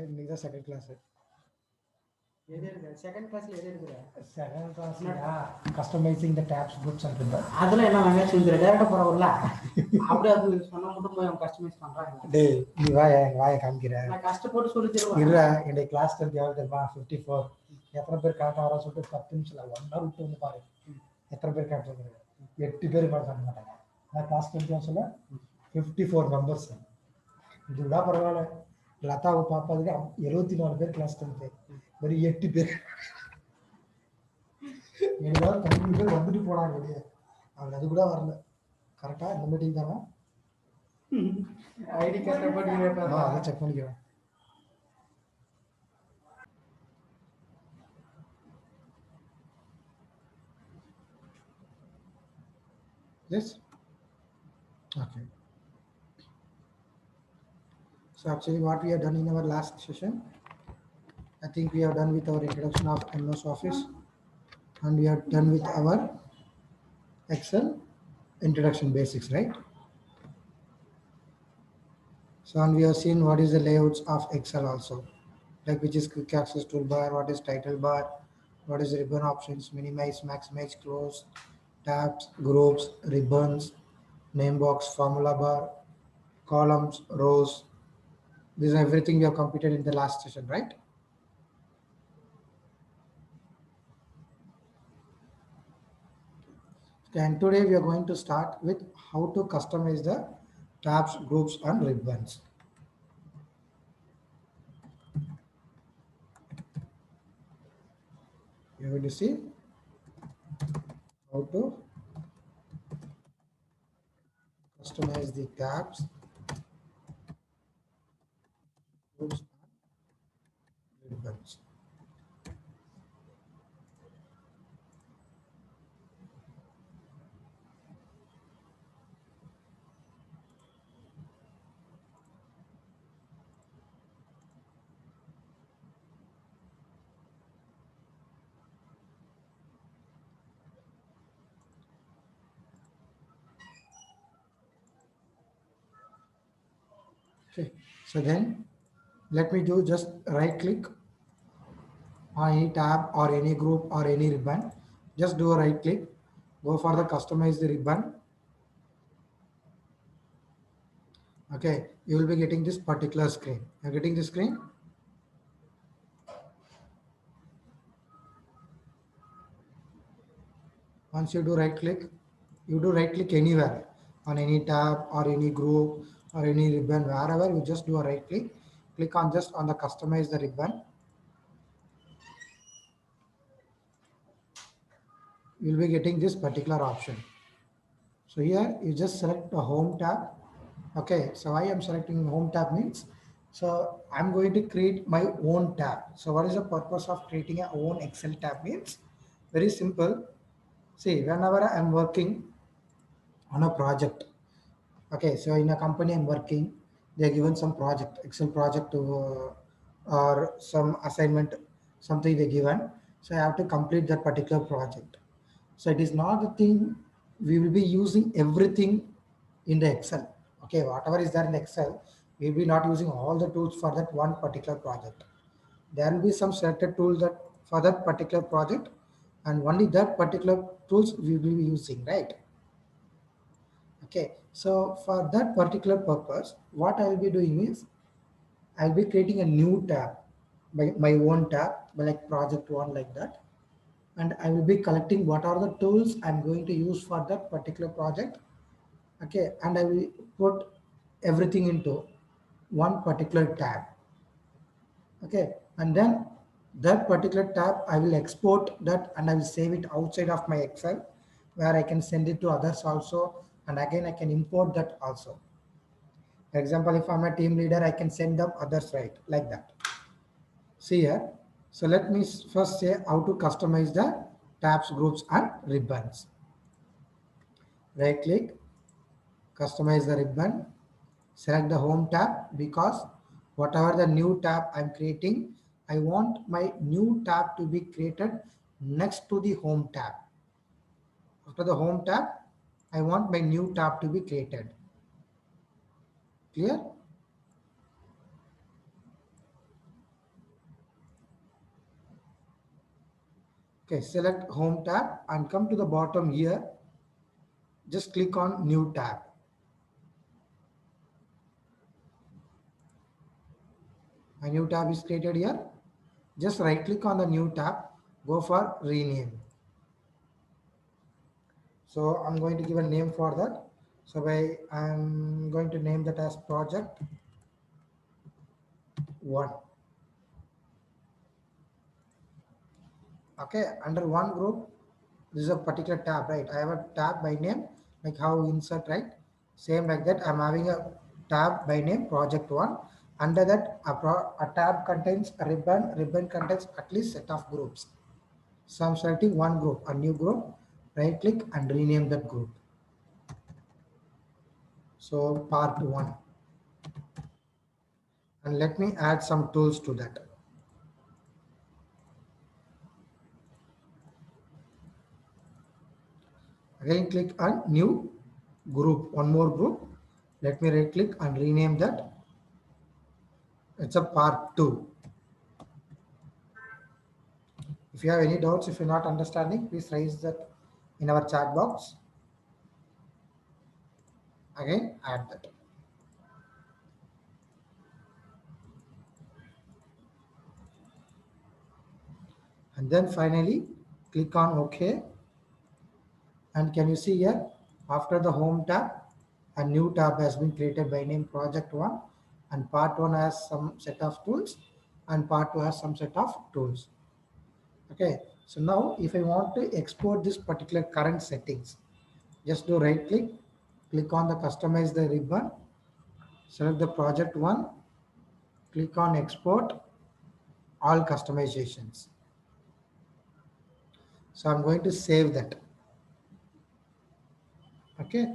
இன்னைக்கு தான் second class எது இருக்கு செகண்ட் கிளாஸ்ல எது இருக்குற செகண்ட் கிளாஸ்லயா customising the tabs groups and ribbon அதெல்லாம் என்ன வெங்காயம் சொல்லிடுற டேரக்டா போறவல்ல அப்படியே அது சொன்னா மட்டும் போய் அவங்க கஸ்டமைஸ் பண்றாங்க டேய் நீ வாய வாயை காமிக்கிறேன் நான் கஷ்டப்பட்டு சொல்லி தருவேன் இருடா என்னுடைய கிளாஸ் டென்த் எவ்வளோ தெரியுமா 54 எத்தனை பேர் கரெக்டாக வர சொல்லிட்டு 10 நிமிஷம் 1 ஹவர் விட்டு வந்து பாரு எத்தனை பேர் கரெக்டாக சொல்லுங்க 8 பேர் மேலே சொல்ல மாட்டாங்க நான் கிளாஸ் டென்த் சொல்ல 54 மெம்பர்ஸ் இதுதான் பரவாயில்ல லதாவை பார்ப்பதுக்கு 74 பேர் கிளாஸ் டென்த்து வெறும் 8 பேர் ஏதாவது 15 பேர் வந்துட்டு போனாங்க வெளியே அவங்க அது கூட வரல கரெக்டாக இந்த மீட்டிங் தானே ஐடி கார்டு போட்டு அதை செக் பண்ணிக்கிறேன் Yes? Okay. So actually what we have done in our last session, I think we have done with our introduction of MS Office and we have done with our Excel introduction basics, right? So and we have seen what is the layouts of Excel also, like which is quick access toolbar, what is title bar, what is ribbon options, minimize, maximize, close, tabs, groups, ribbons, name box, formula bar, columns, rows. This is everything we have completed in the last session, right? And today we are going to start with how to customize the tabs, groups, and ribbons. You're going to see how to customize the tabs, groups, and ribbons. Okay, so then let me do just right click on any tab or any group or any ribbon. Just do a right click, go for the customize the ribbon. Okay, you will be getting this particular screen. You're getting the screen. Once you do right click, you do right click anywhere on any tab or any group or any ribbon, wherever you just do a right click, click on just on the customize the ribbon. You'll be getting this particular option. So here you just select the home tab. Okay, so I am selecting home tab means, so I'm going to create my own tab. So what is the purpose of creating a own Excel tab means? Very simple. See, whenever I'm working on a project, okay, so in a company I'm working, they're given some project, Excel project to, or some assignment, something they given. So I have to complete that particular project. So it is not the thing we will be using everything in the Excel. Okay, whatever is there in Excel, we will be not using all the tools for that one particular project. There will be some selected tools that for that particular project, and only that particular tools we will be using, right? Okay, so for that particular purpose, what I will be doing is I'll be creating a new tab, my own tab, like project one like that. And I will be collecting what are the tools I'm going to use for that particular project. Okay, and I will put everything into one particular tab. Okay, and then that particular tab, I will export that and I will save it outside of my Excel where I can send it to others also. And again, I can import that also. For example, if I'm a team leader, I can send them others, right? Like that. See here. So let me first say how to customize the tabs, groups, and ribbons. Right click, customize the ribbon, select the home tab because whatever the new tab I'm creating, I want my new tab to be created next to the home tab. After the home tab, I want my new tab to be created. Clear? Okay, select home tab and come to the bottom here. Just click on new tab. A new tab is created here. Just right click on the new tab, go for rename. So I'm going to give a name for that. So I'm going to name that as project 1. Okay, under one group, this is a particular tab, right? I have a tab by name, like how insert, right? Same like that, I'm having a tab by name project 1. Under that, a tab contains a ribbon contains at least set of groups. So I'm selecting one group, a new group, right click and rename that group. So part 1. And let me add some tools to that. Again, click on new group, one more group. Let me right click and rename that. It's a part 2. If you have any doubts, if you're not understanding, please raise that in our chat box. Again, add that. And then finally, click on OK. And can you see here, after the home tab, a new tab has been created by name project 1. And part 1 has some set of tools and part 2 has some set of tools. Okay, so now if I want to export this particular current settings, just do right click, click on the customize the ribbon, select the project 1, click on export all customizations. So I'm going to save that. Okay.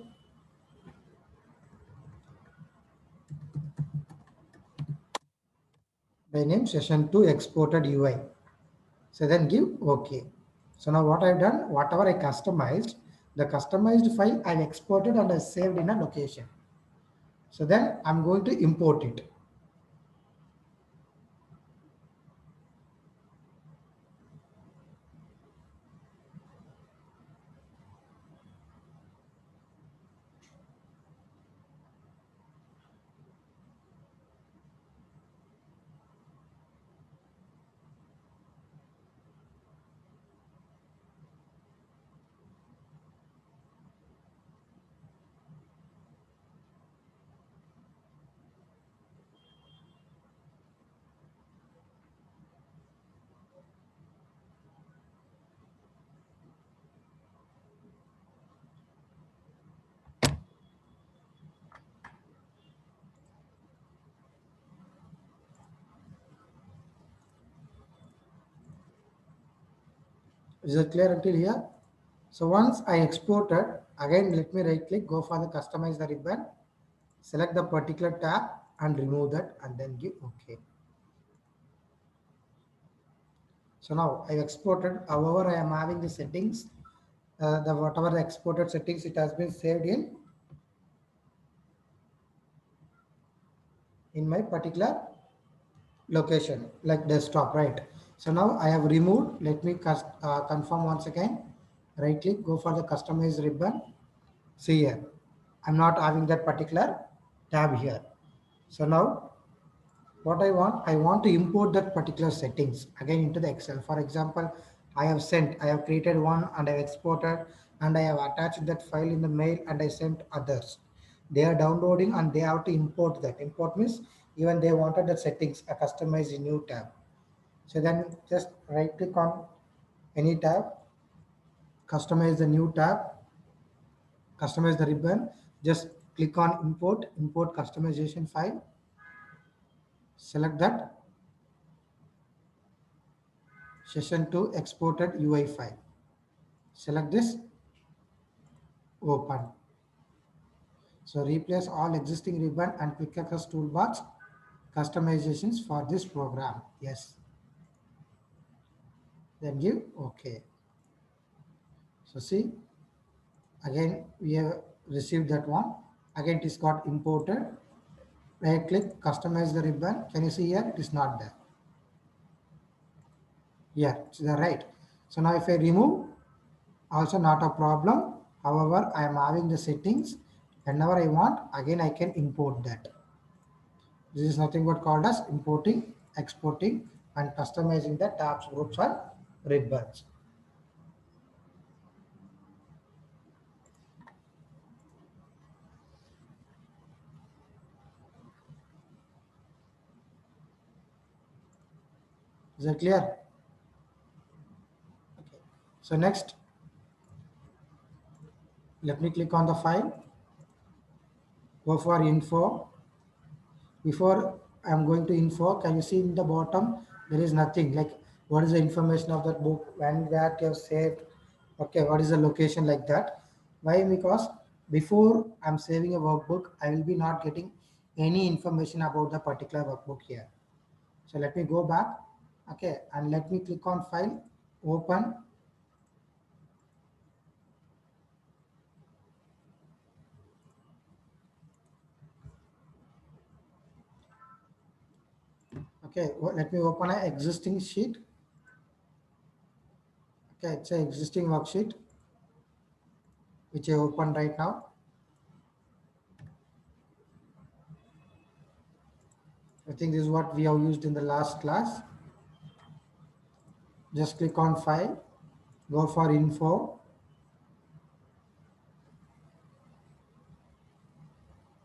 By name session 2 exported UI. So then give OK. So now what I've done, whatever I customized, the customized file I've exported and I saved in a location. So then I'm going to import it. Is it clear until here? So once I exported, again let me right click, go for the customize the ribbon, select the particular tab and remove that and then give OK. So now I exported, however I am having the settings, the whatever the exported settings, it has been saved in my particular location like desktop, right? So now I have removed, let me confirm once again, right click, go for the customize ribbon. See here, I'm not having that particular tab here. So now what I want to import that particular settings again into the Excel. For example, I have created one and I have exported and I have attached that file in the mail and I sent others. They are downloading and they have to import that. Import means even they wanted the settings, a customized new tab. So then just right click on any tab, customize the new tab, customize the ribbon, just click on import customization file, select that, session 2 exported UI file. Select this, open. So replace all existing ribbon and quick access toolbars customizations for this program. Yes. Then give OK. So see, again we have received that one. Again it is got imported. Right click, customize the ribbon. Can you see here? It is not there. Yeah, it's the right. So now if I remove, also not a problem. However, I am having the settings. Whenever I want, again I can import that. This is nothing but called as importing, exporting, and customizing the tabs, groups, and ribbons. Is that clear? Okay. So next, let me click on the file, go for info. Before I'm going to info, can you see in the bottom, there is nothing like what is the information of that book, when that you have saved, okay, what is the location like that. Why? Because before I'm saving a workbook, I will be not getting any information about the particular workbook here. So let me go back, okay, and let me click on file, open. Okay, let me open an existing sheet. Okay, it's an existing worksheet which I open right now. I think this is what we have used in the last class. Just click on file, go for info.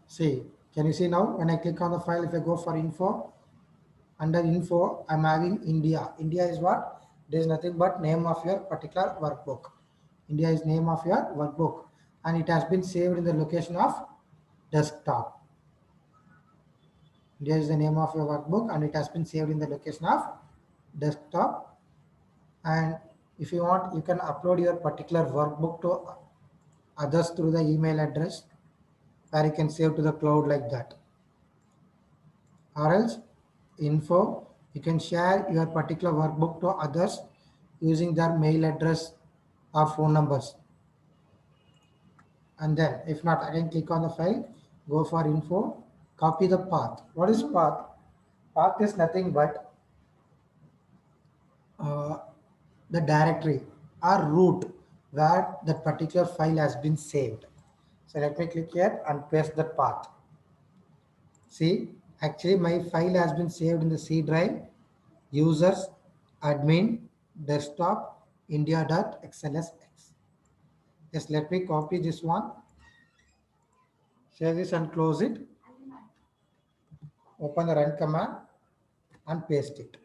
See, can you see now when I click on the file, if I go for info, under info, I'm having India. India is what? There is nothing but name of your particular workbook. India is name of your workbook and it has been saved in the location of desktop. India is the name of your workbook and it has been saved in the location of desktop. And if you want, you can upload your particular workbook to others through the email address where you can save to the cloud like that. Or else info, you can share your particular workbook to others using their mail address or phone numbers. And then if not, again click on the file, go for info, copy the path. What is path? Path is nothing but uh, the directory or root where that particular file has been saved. So let me click here and paste that path. See, actually my file has been saved in the C drive, users, admin, desktop, india.xlsx. Just let me copy this one, save this and close it, open the run command and paste it.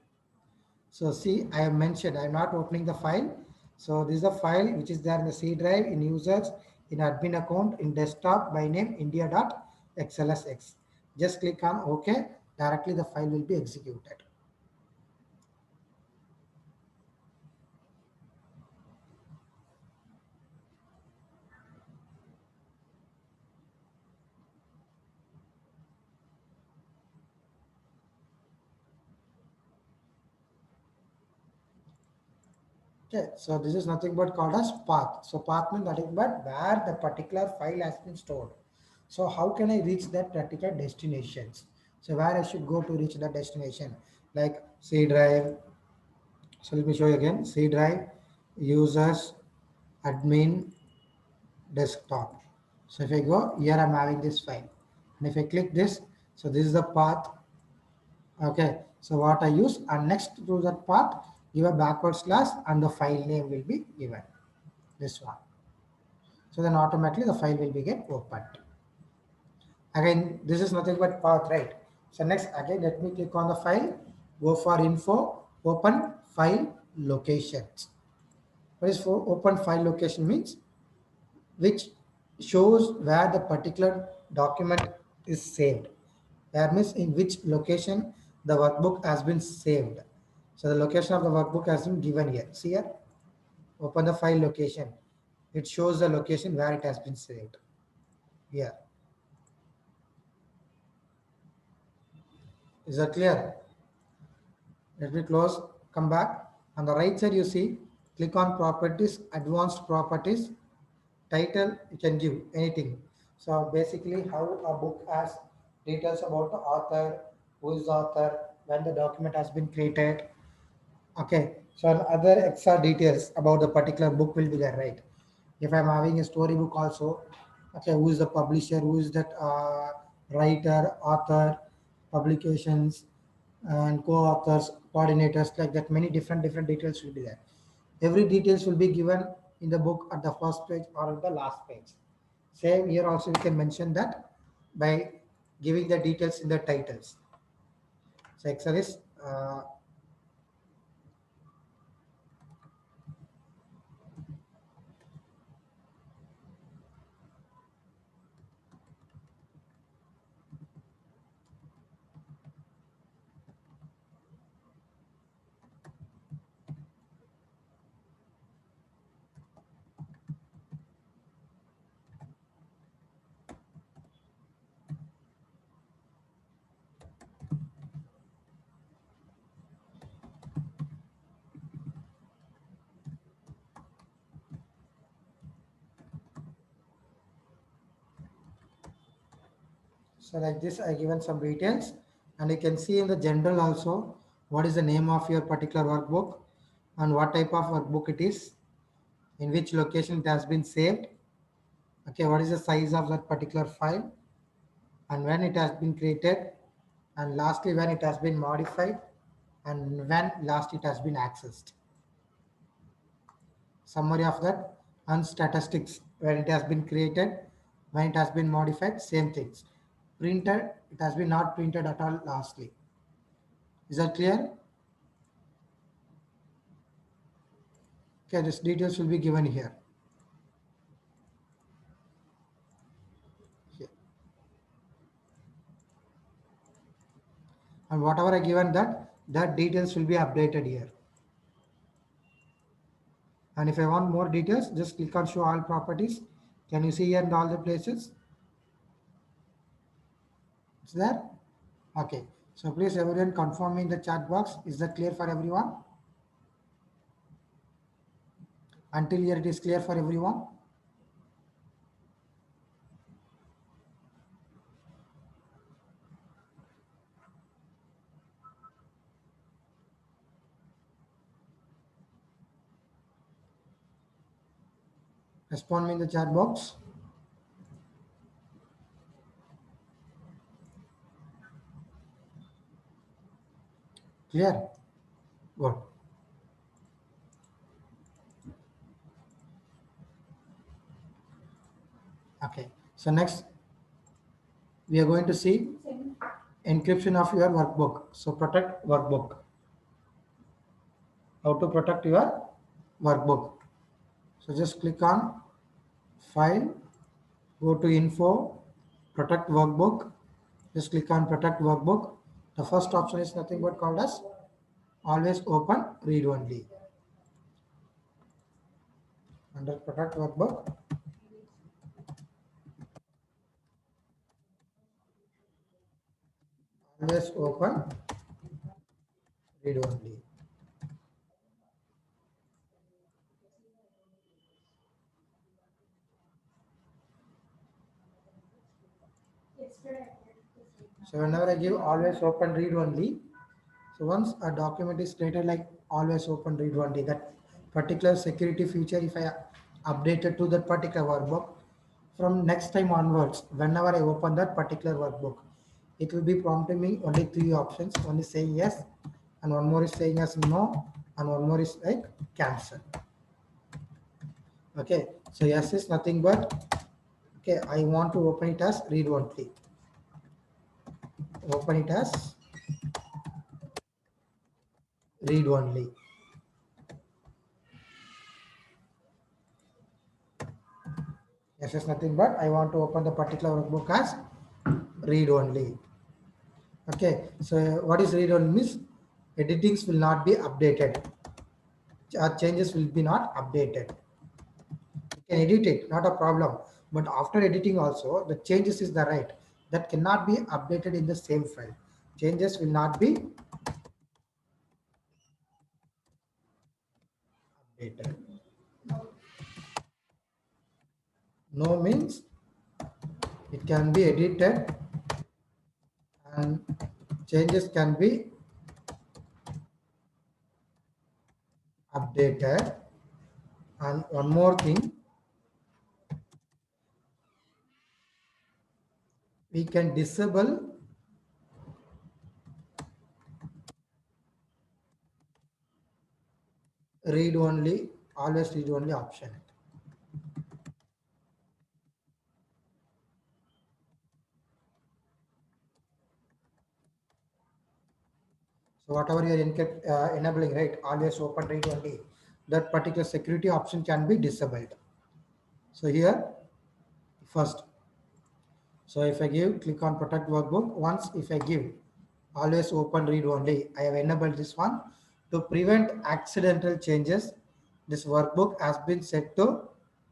So see, I have mentioned, I am not opening the file. So this is the file which is there in the C drive, in users, in admin account, in desktop by name india.xlsx. Just click on OK, directly the file will be executed. Okay, so this is nothing but called as path. So path means nothing but where the particular file has been stored. So how can I reach that particular destinations? So where I should go to reach the destination? Like C drive. So let me show you again. C drive, users, admin, desktop. So if I go here, I'm having this file. And if I click this, so this is the path. Okay, so what I use, and next to that path, give a backward slash and the file name will be given. This one. So then automatically the file will be get opened. Again, this is nothing but path, right? So next, again, let me click on the file, go for info, open file locations. What is for open file location means? Which shows where the particular document is saved. That means in which location the workbook has been saved. So the location of the workbook has been given here. See here, open the file location. It shows the location where it has been saved here. Is that clear? Let me close, come back. On the right side, you see, click on properties, advanced properties, title, you can give anything. So basically how a book has details about the author, who is the author, when the document has been created. Okay, So other extra details about the particular book will be there, right? If I'm having a storybook also, okay, who is the publisher, who is that writer, author, publications, and co-authors, coordinators, like that, many different details will be there. Every details will be given in the book at the first page or at the last page. Same here also we can mention that by giving the details in the titles. So Excel is so like this, I given some details, and you can see in the general also what is the name of your particular workbook and what type of workbook it is, in which location it has been saved. Okay, what is the size of that particular file, and when it has been created, and lastly when it has been modified, and when last it has been accessed. Summary of that, and statistics when it has been created, when it has been modified, same things. Printed, it has been not printed at all lastly. Is that clear? Okay, this details will be given here. Here. And whatever I given that details will be updated here. And if I want more details, just click on show all properties. Can you see here in all the places? Is there? Okay. So please everyone confirm me in the chat box. Is that clear for everyone? Until here it is clear for everyone. Respond me in the chat box. Clear? Good. Okay. So next we are going to see encryption of your workbook. So protect workbook. How to protect your workbook. So just click on file, go to info, protect workbook. Just click on protect workbook. The first option is nothing but called as always open read only. Under protect workbook, always open read only. So whenever I give always open read only, so once a document is created like always open read only, that particular security feature, if I updated to that particular workbook, from next time onwards, whenever I open that particular workbook, it will be prompting me only three options. One is saying yes, and one more is saying as no, and one more is like cancel. Okay, so yes is nothing but, okay, I want to open it as read only. Open it as read only. Yes is nothing but I want to open the particular workbook as read only. Okay, so what is read only means editings will not be updated. Changes will be not updated. You can edit it, not a problem. But after editing also, the changes is the right. That cannot be updated in the same file. Changes will not be updated. No means it can be edited and changes can be updated. And one more thing, we can disable read only, always read only option. So whatever you are enabling, right, always open read only, that particular security option can be disabled. So here, first, so if I give, click on protect workbook, once if I give always open read only, I have enabled this one to prevent accidental changes. This workbook has been set to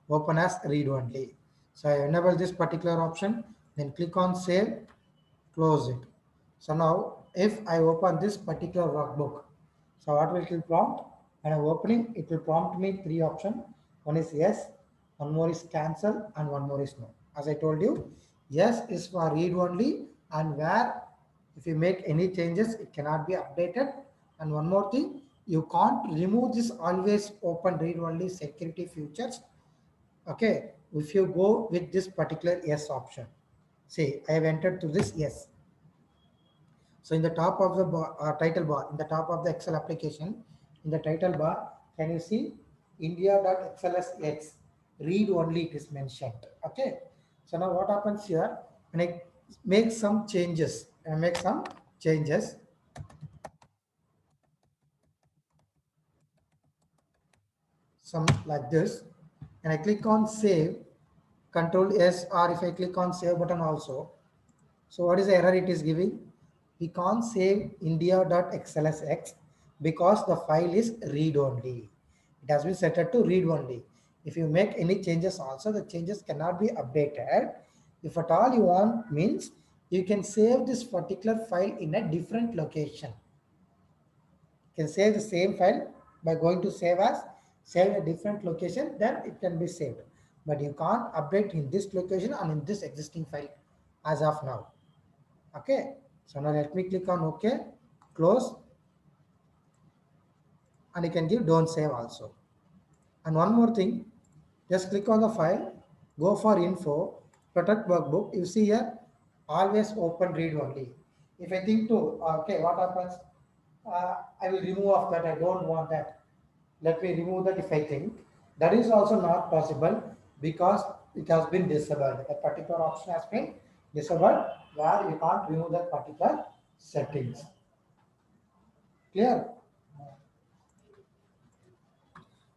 open as read only. So I enable this particular option, then click on save, close it. So now if I open this particular workbook, so what will it will prompt? When I'm opening, it will prompt me three options. One is yes, one more is cancel, and one more is no. As I told you, yes is for read only, and where if you make any changes, it cannot be updated. And one more thing, you can't remove this always open read only security features. Okay, if you go with this particular yes option, see, I have entered to this yes. So in the top of the title bar, in the top of the Excel application, in the title bar, can you see India.xlsx read only it is mentioned. Okay. So now what happens here, when I make some changes, some like this, and I click on save, control S, or if I click on save button also. So what is the error it is giving? We can't save india.xlsx because the file is read only. It has been set to read only. If you make any changes also, the changes cannot be updated. If at all you want means, you can save this particular file in a different location. You can save the same file by going to save as, save in a different location, then it can be saved. But you can't update in this location and in this existing file as of now. Okay, so now let me click on OK, close, and you can give don't save also. And one more thing, just click on the file, go for info, protect workbook. You see here, always open read only. If I think to, okay, what happens? I will remove of that. I don't want that. Let me remove that if I think. That is also not possible because it has been disabled. A particular option has been disabled where you can't remove that particular settings. Clear?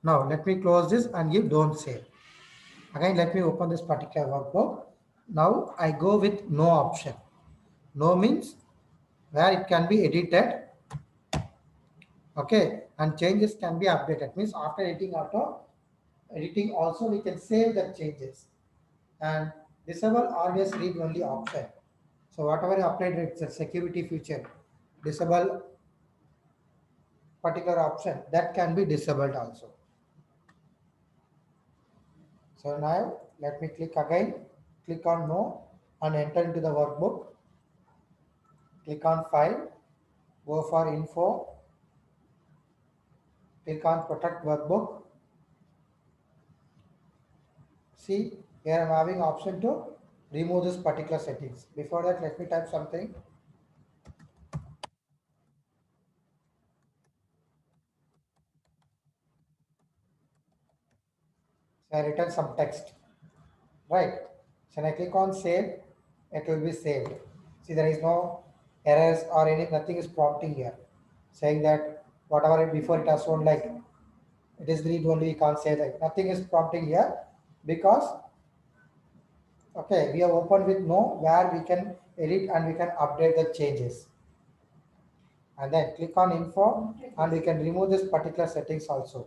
Now let me close this and give don't save. Again, let me open this particular workbook. Now I go with no option. No means where it can be edited. Okay, and changes can be updated. Means after editing also we can save the changes. And disable always read only option. So whatever you applied, it's a security feature. Disable particular option that can be disabled also. So now let me click again, click on no and enter into the workbook. Click on file, go for info, click on protect workbook. See, here I'm having option to remove this particular settings. Before that, let me type something. So I written some text, right? So when I click on save, it will be saved. See, there is no errors or nothing is prompting here, saying that whatever before it has shown like it is read only, you can't say that. Nothing is prompting here because, okay, we have opened with no where we can edit and we can update the changes. And then click on info and we can remove this particular settings also.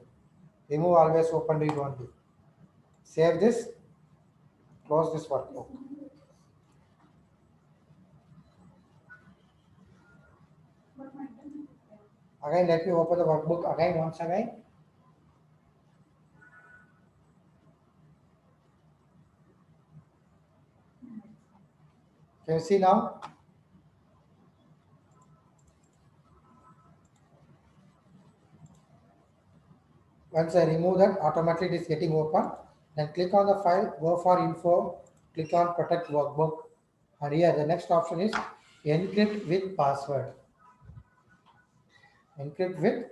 Remove always open read only. Save this, close this workbook. Again, let me open the workbook again once again. Can you see now? Once I remove that, automatically it is getting open. Then click on the file, go for info, click on protect workbook. And here the next option is encrypt with password. Encrypt with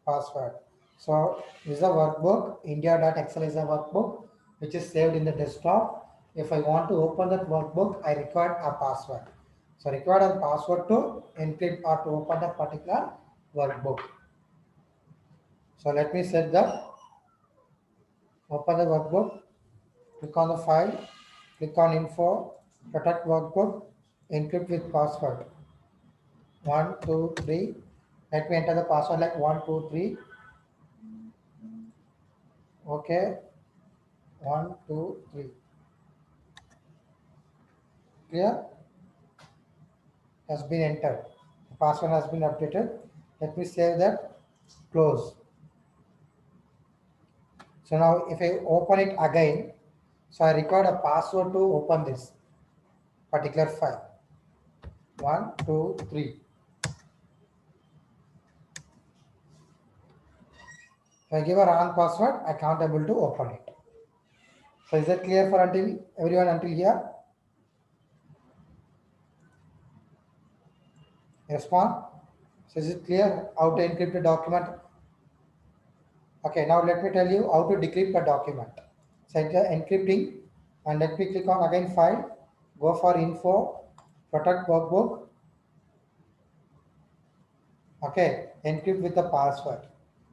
password. So this is a workbook. India.excel is a workbook which is saved in the desktop. If I want to open that workbook, I require a password. So required a password to encrypt or to open that particular workbook. So let me set that. Open the workbook. Click on the file. Click on info. Protect workbook. Encrypt with password. 1, 2, 3. Let me enter the password like 1, 2, 3. Okay. 1, 2, 3. Clear? Has been entered. The password has been updated. Let me save that. Close. So now if I open it again, so I require a password to open this particular file. 1, 2, 3. If I give a wrong password, I can't able to open it. So is that clear for until everyone until here? Respond. So is it clear how to encrypt a document? Okay, now let me tell you how to decrypt a document. So enter encrypting and let me click on again file, go for info, protect workbook. Okay, encrypt with the password.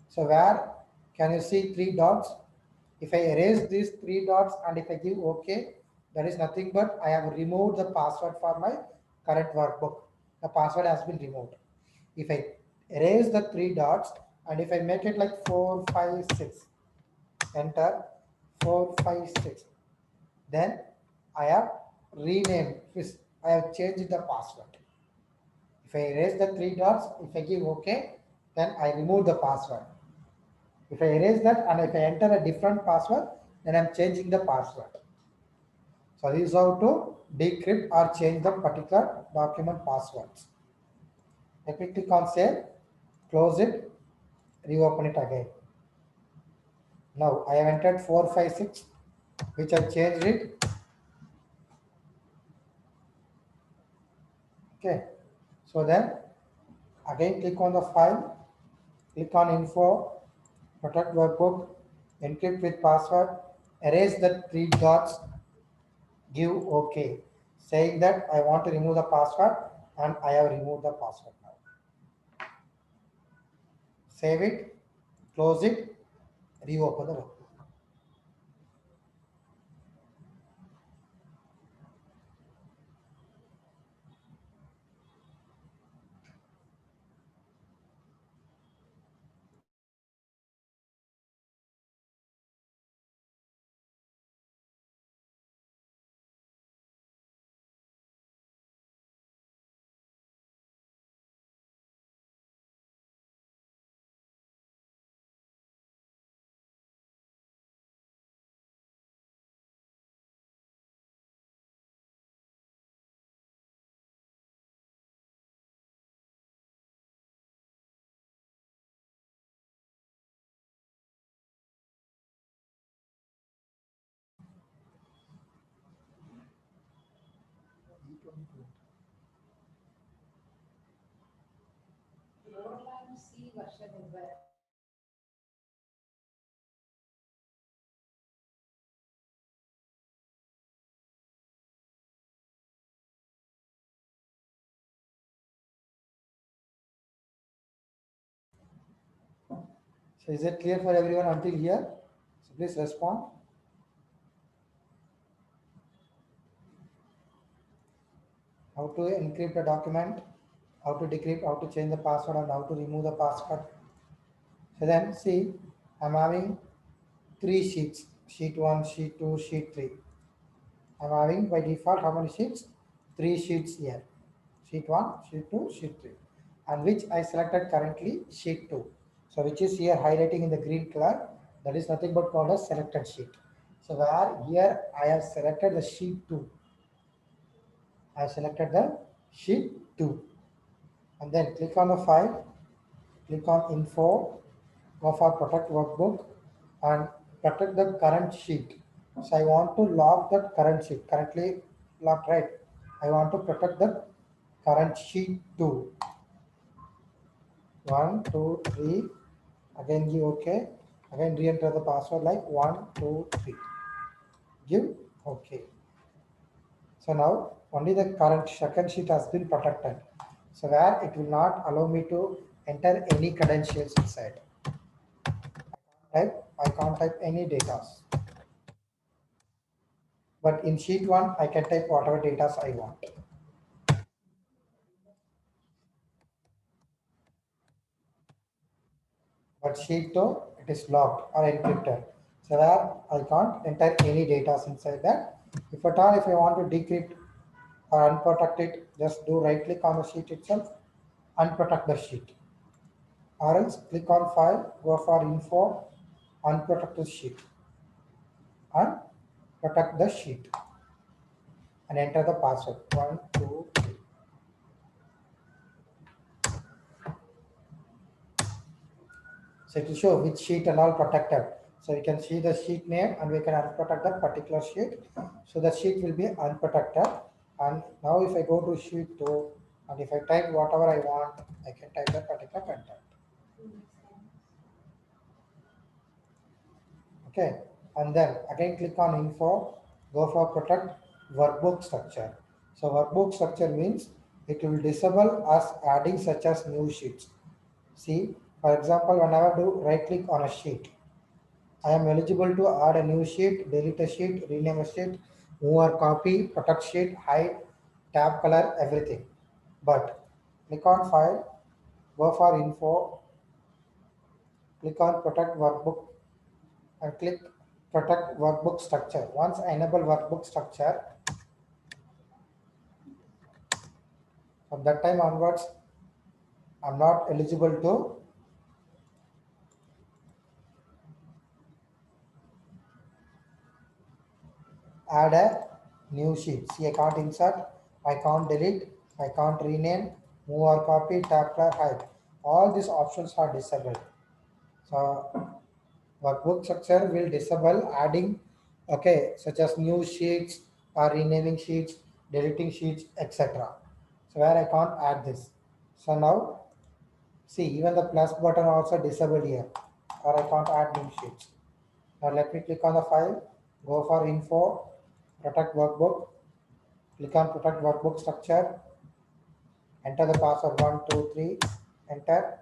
So where can you see three dots? If I erase these three dots and if I give OK, that is nothing but I have removed the password for my current workbook. The password has been removed. If I erase the three dots and if I make it like 4, 5, 6, enter 4, 5, 6, then I have renamed this. I have changed the password. If I erase the three dots, if I give OK, then I remove the password. If I erase that and if I enter a different password, then I'm changing the password. So this is how to decrypt or change the particular document passwords. Let me click on save, close it, reopen it again. Now I have entered 4, 5, 6, which I changed it. Okay. So then again click on the file, click on info, protect workbook, encrypt with password, erase the three dots, give OK. Saying that I want to remove the password and I have removed the password now. Save it, close it, reopen the workbook. So is it clear for everyone until here? So please respond. How to encrypt a document, how to decrypt, how to change the password, and how to remove the password. So then see, I'm having three sheets, sheet 1, sheet 2, sheet 3. I'm having by default how many sheets? Three sheets here. Sheet 1, sheet 2, sheet 3. And which I selected currently sheet 2. So which is here highlighting in the green color, that is nothing but called as selected sheet. So where here I have selected the sheet 2. I have selected the sheet 2. And then click on the file, click on info, go for protect workbook and protect the current sheet. So I want to lock that current sheet, currently locked, right? I want to protect the current sheet too. 1, 2, 3. Again give OK. Again re-enter the password like 1, 2, 3. Give OK. So now only the current second sheet has been protected. So where it will not allow me to enter any credentials inside. I can't type any data. But in sheet 1, I can type whatever data I want. But sheet 2, it is locked or encrypted. So there I can't enter any data inside that. If at all, if I want to decrypt or unprotect it, just do right click on the sheet itself, unprotect the sheet. Or else click on file, go for info, unprotect the sheet, and protect the sheet and enter the password 1, 2, 3. So it will show which sheet and all protected. So we can see the sheet name and we can unprotect that particular sheet. So the sheet will be unprotected. And now if I go to sheet 2 and if I type whatever I want, I can type that particular content. Okay. And then again click on info, go for protect workbook structure. So workbook structure means it will disable us adding such as new sheets. See, for example, whenever I do right click on a sheet, I am eligible to add a new sheet, delete a sheet, rename a sheet, move or copy, protect sheet, hide, tab color, everything. But click on file, go for info, click on protect workbook and click protect workbook structure. Once I enable workbook structure, from that time onwards, I'm not eligible to add a new sheet. See, I can't insert, I can't delete, I can't rename, move or copy, tab color, hide. All these options are disabled. So workbook structure will disable adding, okay, such as new sheets or renaming sheets, deleting sheets, etc. So where I can't add this. So now see, even the plus button also disabled here, or I can't add new sheets. Now let me click on the file, go for info, protect workbook, click on protect workbook structure, enter the password 1, 2, 3, enter.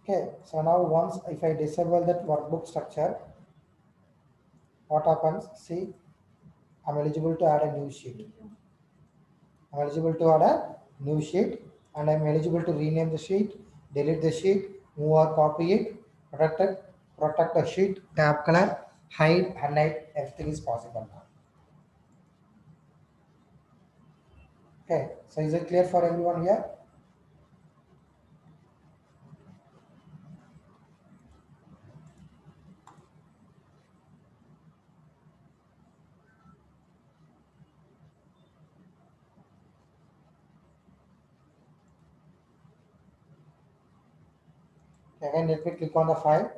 Okay, so now once if I disable that workbook structure, what happens? See, I'm eligible to add a new sheet. I'm eligible to add a new sheet and I'm eligible to rename the sheet, delete the sheet, move or copy it, protect the sheet, tab color, hide, unhide, everything is possible now. Okay, so is it clear for everyone here? Again, let me click on the file,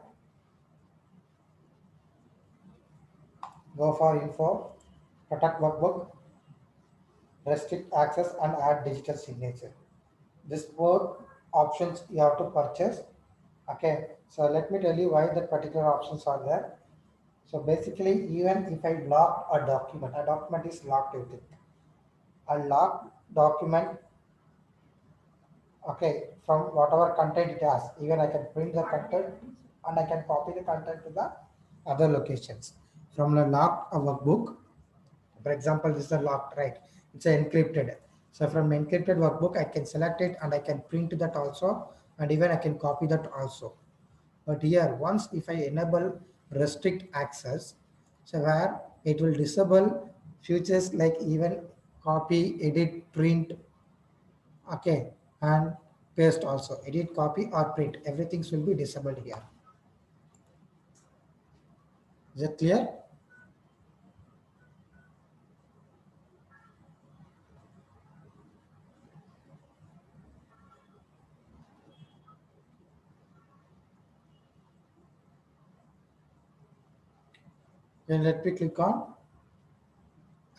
go for info, protect workbook, restrict access and add digital signature. This both options you have to purchase. Okay, so let me tell you why that particular options are there. So basically, even if I lock a document is locked with it. A locked document, okay, from whatever content it has, even I can print the content and I can copy the content to the other locations. From the locked workbook, For example, this is a locked, right? It's a encrypted. So from encrypted workbook, I can select it and I can print that also, and even I can copy that also. But here, once if I enable restrict access, so where it will disable features like even copy, edit, print, okay, and paste also. Edit, copy, or print. Everything will be disabled here. Is that clear? Then let me click on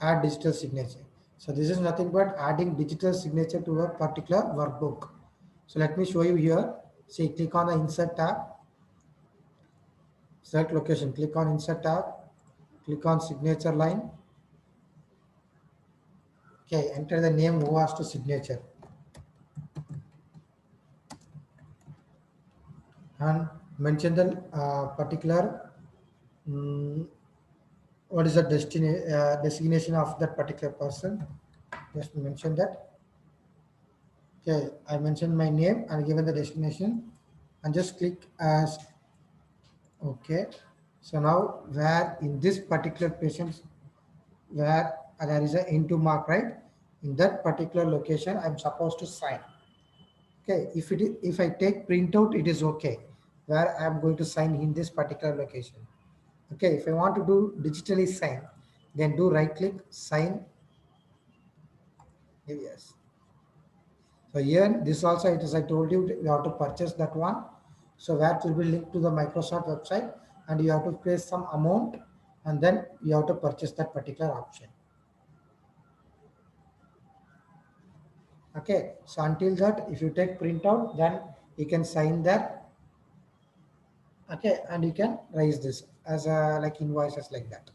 add digital signature. So this is nothing but adding digital signature to a particular workbook. So let me show you here. See, click on the insert tab, select location, click on insert tab, click on signature line. Okay, enter the name who has to signature and mention the particular mm, what is the designation of that particular person. Just mention that. Okay, I mentioned my name and given the destination and just click as okay. So now where in this particular patient where there is a into mark, right? In that particular location, I'm supposed to sign. Okay, if I take printout, it is okay. Where I'm going to sign in this particular location. Okay, if I want to do digitally sign, then do right click, sign, yes. So here, this also, it is I told you, you have to purchase that one. So where it will be linked to the Microsoft website and you have to pay some amount and then you have to purchase that particular option. Okay, so until that, if you take printout, then you can sign that. Okay, and you can raise this as a like invoices like that.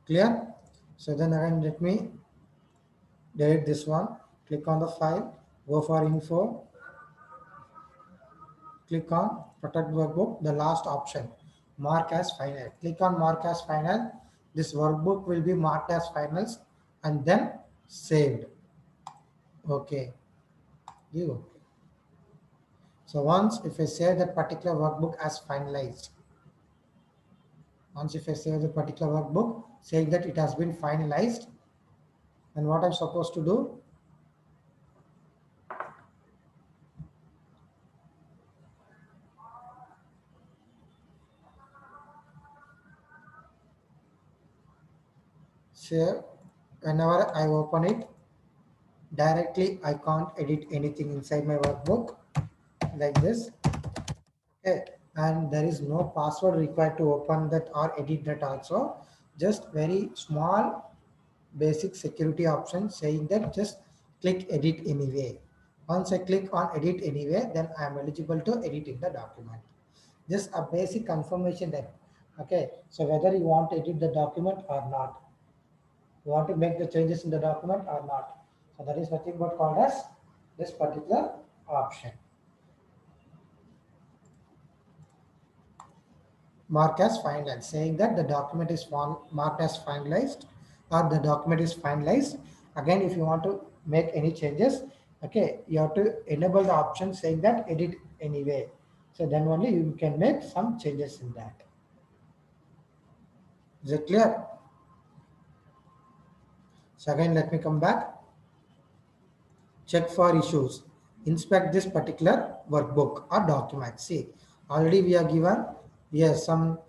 Clear? So then again, let me delete this one. Click on the file, go for info, click on protect workbook, the last option, mark as final. Click on mark as final. This workbook will be marked as finals and then saved. Okay, you. So once if I save that particular workbook as finalized, once if I save the particular workbook saying that it has been finalized, then what I'm supposed to do, share, whenever I open it, directly I can't edit anything inside my workbook like this. Okay, and there is no password required to open that or edit that also. Just very small basic security option saying that just click edit anyway. Once I click on edit anyway, then I am eligible to edit in the document. Just a basic confirmation that, okay, so whether you want to edit the document or not, you want to make the changes in the document or not. So that is nothing but called as this particular option. Mark as finalized, saying that the document is marked as finalized or the document is finalized. Again, if you want to make any changes, okay, you have to enable the option saying that edit anyway. So then only you can make some changes in that. Is it clear? So again, let me come back. Check for issues. Inspect this particular workbook or document. See, already we are given, yes, some,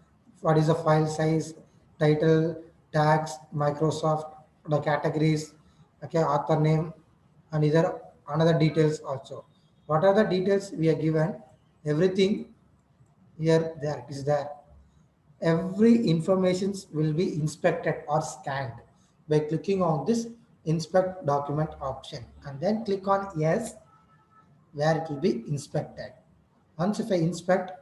what is the file size, title, tags, Microsoft, the categories, okay, author name, and either another details also. What are the details we are given? Everything here there is there. Every information will be inspected or scanned by clicking on this inspect document option and then click on yes where it will be inspected. Once if I inspect,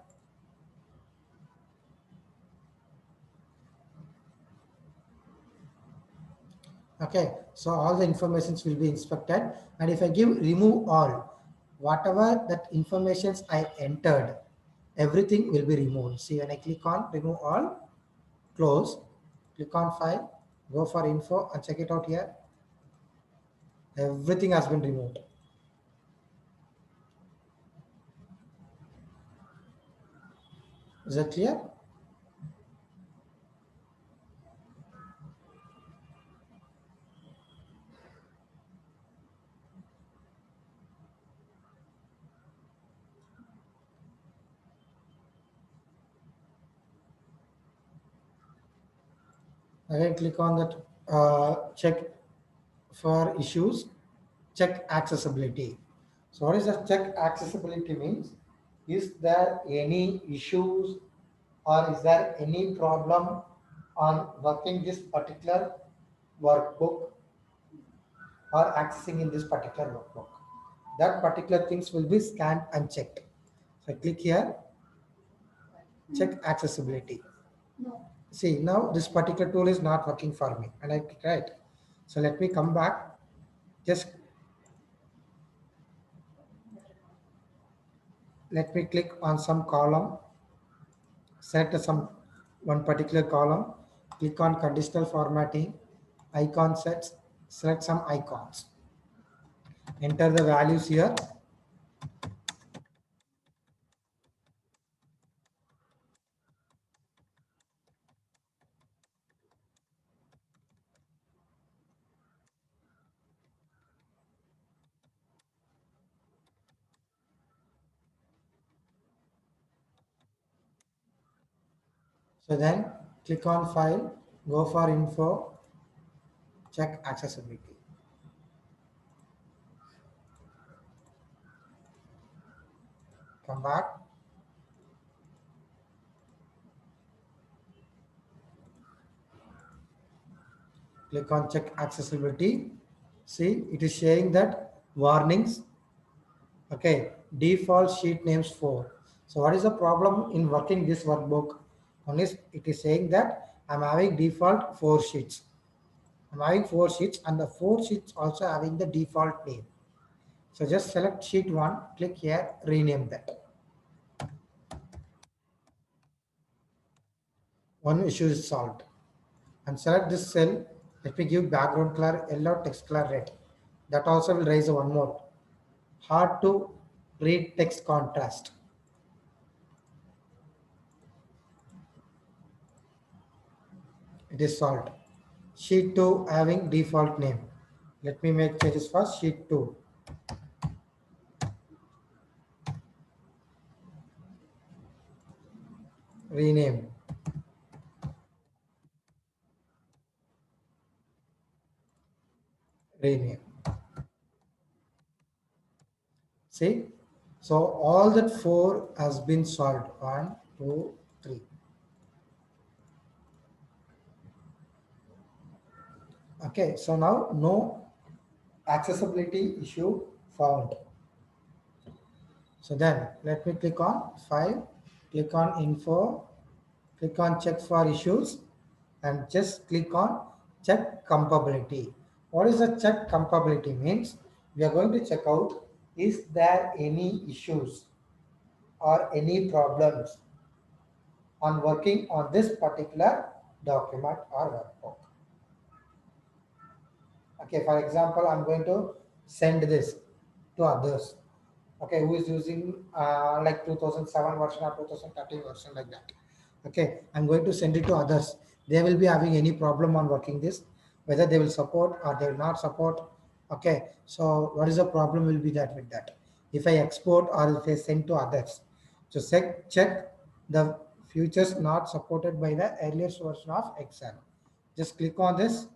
Okay, so all the informations will be inspected, and if I give remove all, whatever that informations I entered, everything will be removed. See, when I click on remove all, close, click on file, go for info and check it out here. Everything has been removed. Is that clear? Again, click on that check for issues, check accessibility. So what is the check accessibility means? Is there any issues or is there any problem on working this particular workbook or accessing in this particular workbook? That particular things will be scanned and checked. So I click here, check accessibility. See, now this particular tool is not working for me and I click right. So let me come back. Just let me click on some column, select some one particular column, click on conditional formatting, icon sets, select some icons, enter the values here. So then click on file, go for info, check accessibility. Come back, click on check accessibility. See, it is sharing that warnings. Okay, default sheet names 4. So what is the problem in working this workbook? One is it is saying that I'm having default 4 sheets. I'm having 4 sheets and the 4 sheets also having the default name. So just select sheet 1, click here, rename that. One issue is solved. And select this cell. Let me give background color yellow, text color red. That also will raise one more. Hard to read text contrast. It is solved. Sheet 2 having default name. Let me make changes for sheet 2. Rename. Rename. See? So all that 4 has been solved. 1, 2, 3. Okay, so now no accessibility issue found. So then let me click on file, click on info, click on check for issues and just click on check compatibility. What is the check compatibility means? We are going to check out is there any issues or any problems on working on this particular document or workbook. Okay, for example, I'm going to send this to others. Okay, who is using like 2007 version or 2013 version like that. Okay, I'm going to send it to others. They will be having any problem on working this, whether they will support or they will not support. Okay, so what is the problem will be that with that? If I export or if I send to others. So check the features not supported by the earliest version of Excel. Just click on this.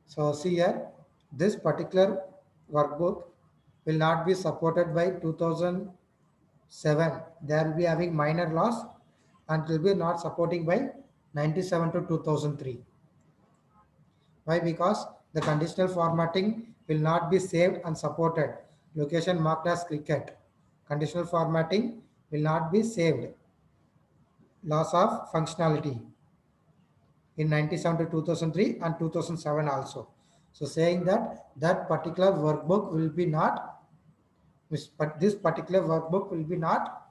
So see here, this particular workbook will not be supported by 2007. They will be having minor loss and will be not supporting by 97 to 2003. Why? Because the conditional formatting will not be saved and supported. Location marked as cricket. Conditional formatting will not be saved. Loss of functionality in 97 to 2003 and 2007 also. So saying that that particular workbook will be not, but this particular workbook will be not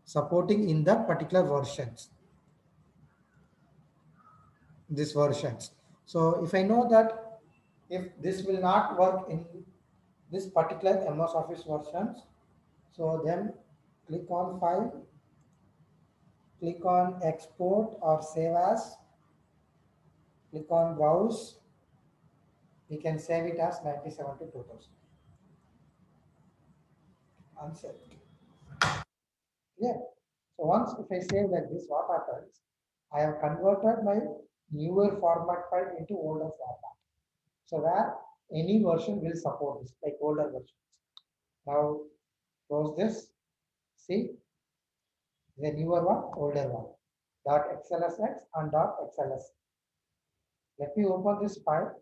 supporting in that particular versions, this versions. So if I know that if this will not work in this particular MS Office versions, so then click on file, click on export or save as, click on browse, we can save it as 97 to 2000. Unsave. Yeah. So once if I save like this, what happens? I have converted my newer format file into older format. So where any version will support this, like older versions. Now close this. See the newer one, older one. Dot .xlsx and dot .xls. Let me open this file.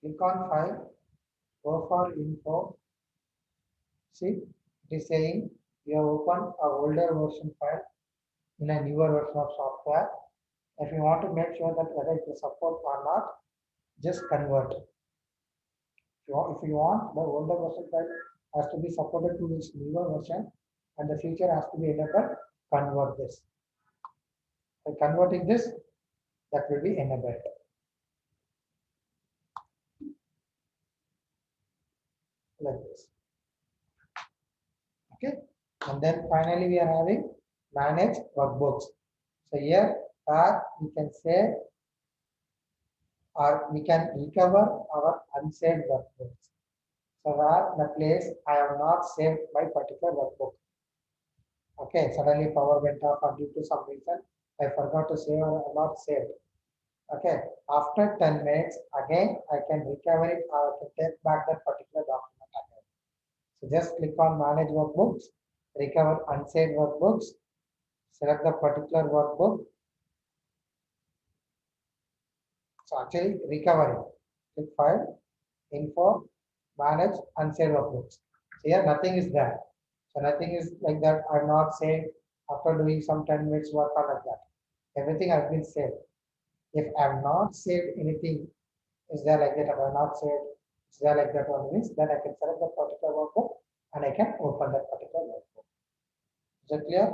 Click on file. Go for info. See, it is saying you have opened a older version file in a newer version of software. If you want to make sure that whether it will support or not, just convert. If you want the older version file has to be supported to this newer version and the future has to be enabled, convert this. By converting this, that will be enabled. Like this. Okay. And then finally we are having manage workbooks. So here we can say or we can recover our unsaved workbooks. So where the place I have not saved my particular workbook. Okay, suddenly power went off or due to some reason I forgot to save or not saved. Okay, after 10 minutes again I can recover it or I can take back that particular document again. So just click on manage workbooks, recover unsaved workbooks, select the particular workbook. So actually recovery, click file, info, manage unsaved workbooks. So here nothing is there. So nothing is like that. I'm not saved after doing some 10 minutes work or like that. Everything has been saved. If I'm not saved anything, is there like that? If I'm not saved, is there like that one means then I can select the particular workbook and I can open that particular workbook. Is that clear?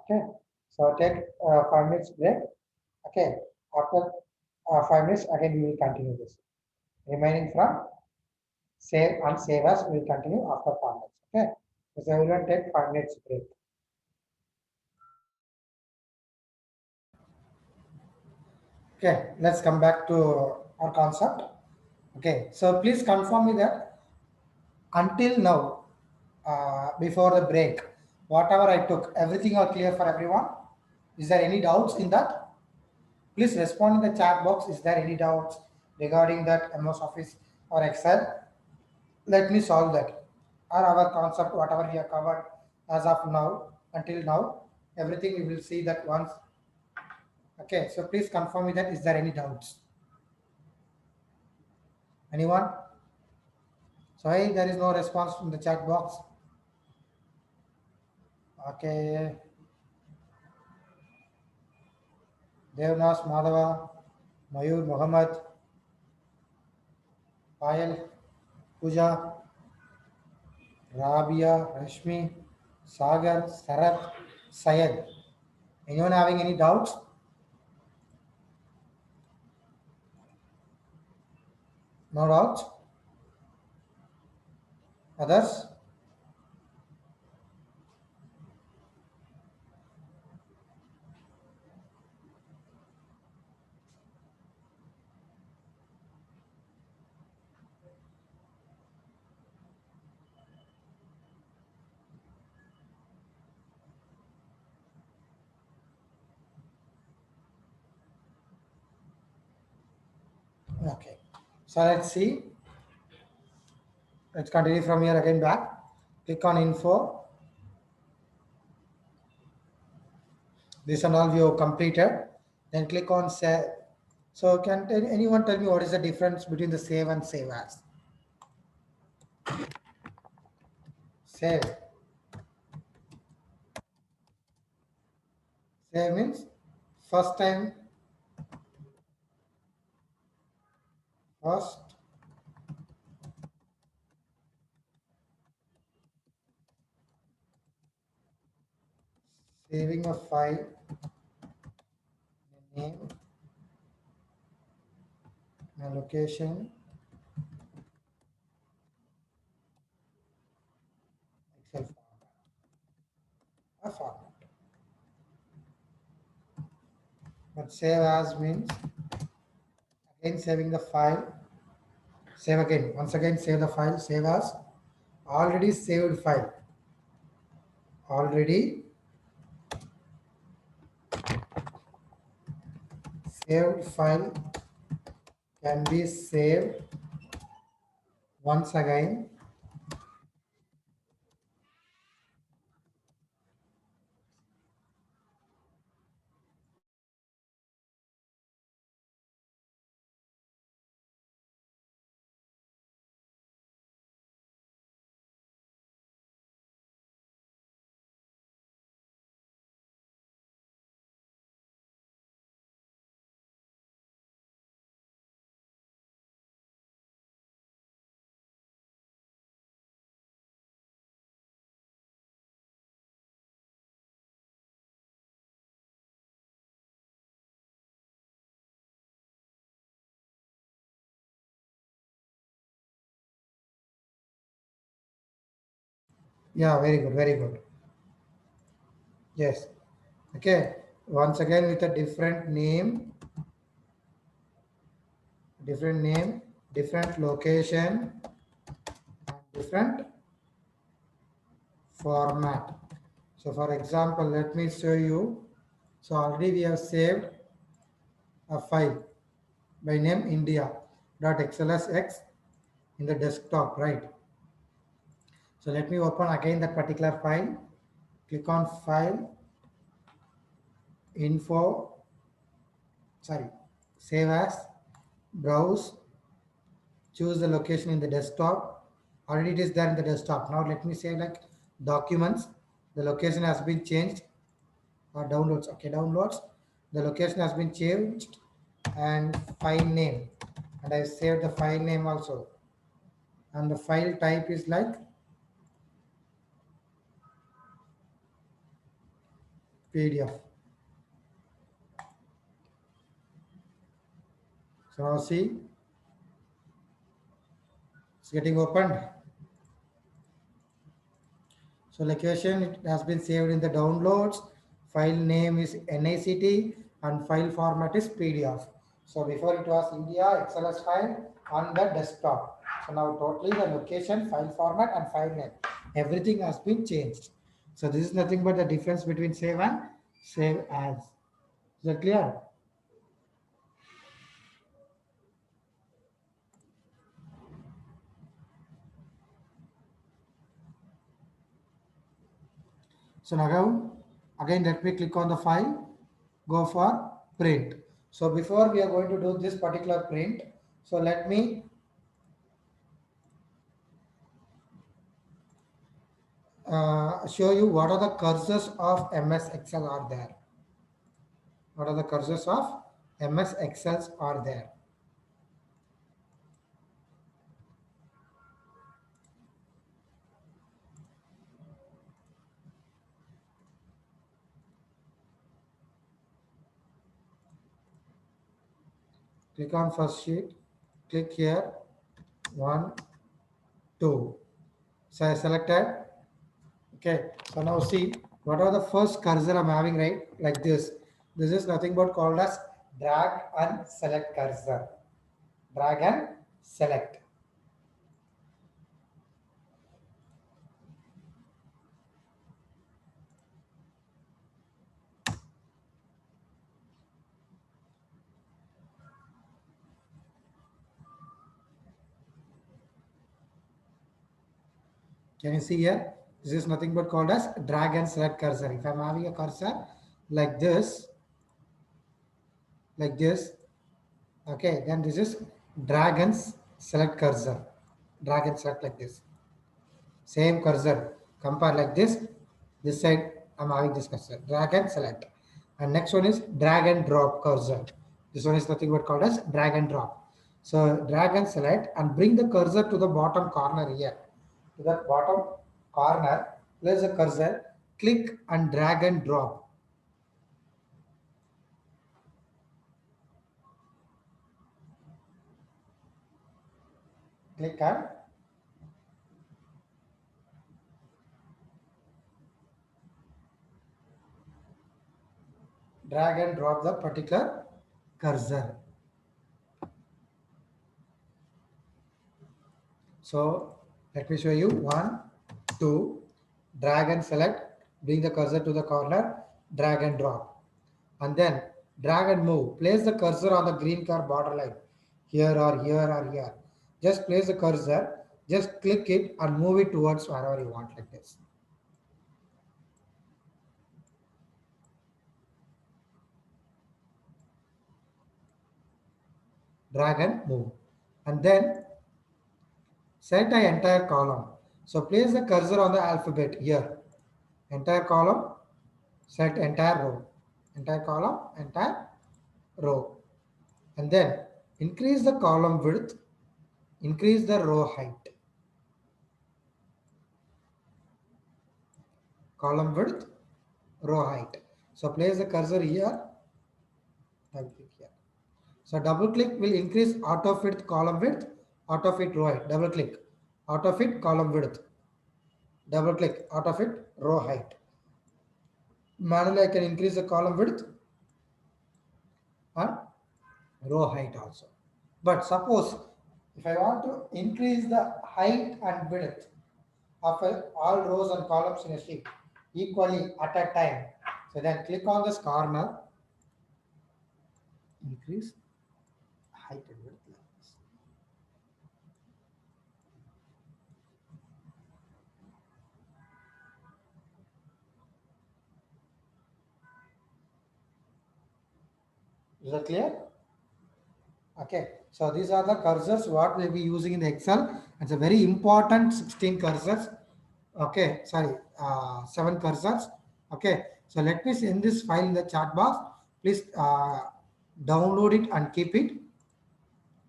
Okay. So take 5 minutes break. Okay. After 5 minutes, again we will continue this. Remaining from save and save as we will continue after 5 minutes. Okay. So everyone take 5 minutes break. Okay, let's come back to our concept. Okay, so please confirm me that until now, before the break, whatever I took, everything are clear for everyone? Is there any doubts in that? Please respond in the chat box. Is there any doubts regarding that MS Office or Excel? Let me solve that. Or our concept, whatever we have covered as of now, until now, everything we will see that once. Okay, so please confirm me that. Is there any doubts? Anyone? Sorry, there is no response from the chat box. Okay. Devnas Madhava, Mayur Muhammad, Payal, Pooja, Rabia, Rashmi, Sagar, Sarat, Syed. Anyone having any doubts? No doubts? Others? Okay. So let's see. Let's continue from here again back. Click on info. This and all we have completed. Then click on save. So can anyone tell me what is the difference between the save and save as? Save. Save means first time, first saving a file, name, and location, Excel format, a format. But save as means again saving the file, save again, once again save the file, save as already saved file, already saved file can be saved once again. Yeah, very good, very good. Yes. Okay. Once again with a different name, different location, and different format. So for example, let me show you. So already we have saved a file by name India.xlsx in the desktop, right? So let me open again that particular file. Click on file, info, sorry, save as, browse, choose the location in the desktop. Already it is there in the desktop. Now let me say like documents. The location has been changed, or downloads. Okay, downloads. The location has been changed, and file name. And I saved the file name also. And the file type is like PDF. So now see, it's getting opened. So location it has been saved in the downloads. File name is NICT and file format is PDF. So before it was India XLS file on the desktop. So now totally the location, file format and file name. Everything has been changed. So this is nothing but the difference between save and save as. Is that clear? So now again let me click on the file, go for print. So before we are going to do this particular print, so let me show you what are the cursors of MS Excel are there. What are the cursors of MS Excels are there. Click on first sheet, click here, 1, 2. So I selected, okay. So now see, what are the first cursor I'm having, right? Like this. This is nothing but called as drag and select cursor. Drag and select. Can you see here? This is nothing but called as drag and select cursor. If I'm having a cursor like this, okay, then this is drag and select cursor. Drag and select like this. Same cursor. Compare like this. This side I'm having this cursor. Drag and select. And next one is drag and drop cursor. This one is nothing but called as drag and drop. So drag and select and bring the cursor to the bottom corner here. To the bottom corner, place the cursor, click and drag and drop. Click and drag and drop the particular cursor. So let me show you one, two, drag and select, bring the cursor to the corner, drag and drop. And then drag and move. Place the cursor on the green car borderline, here or here or here. Just place the cursor, just click it and move it towards wherever you want like this. Drag and move. And then select the entire column. So place the cursor on the alphabet here. Entire column, select entire row. Entire column, entire row. And then increase the column width, increase the row height. Column width, row height. So place the cursor here, double click here. So double click will increase auto fit column width, auto fit row height. Double click, auto fit column width. Double click, auto fit row height. Manually I can increase the column width and row height also. But suppose if I want to increase the height and width of all rows and columns in a sheet equally at a time, so then click on this corner, increase height and width like this. Is that clear? Okay, so these are the cursors what we'll be using in the Excel. It's a very important 16 cursors. Okay, sorry, 7 cursors. Okay, so let me send this file in the chat box. Please download it and keep it.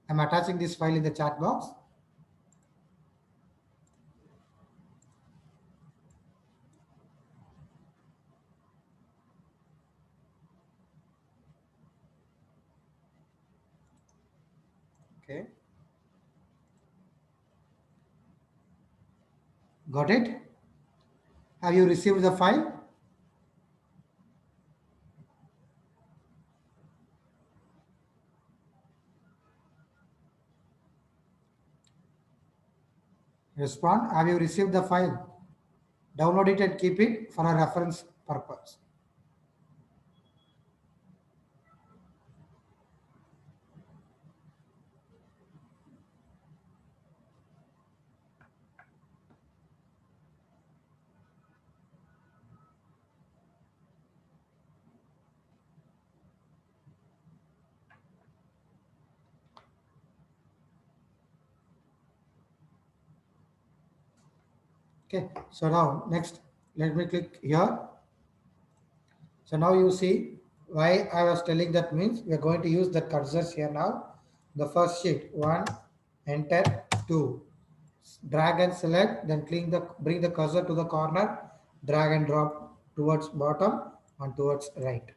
I'm attaching this file in the chat box. Okay, got it? Have you received the file? Respond. Have you received the file? Download it and keep it for a reference purpose. Okay, so now next, let me click here. So now you see why I was telling that means we are going to use the cursors here now. The first sheet, one, enter, two. Drag and select, then bring the cursor to the corner, drag and drop towards bottom and towards right.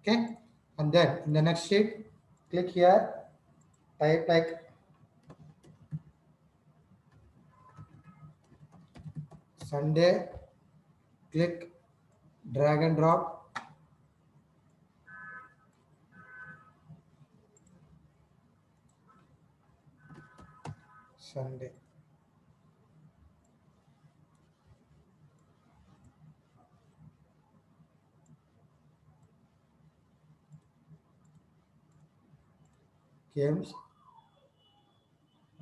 Okay, and then in the next sheet, click here, type like Sunday, click, drag and drop, Sunday. Games.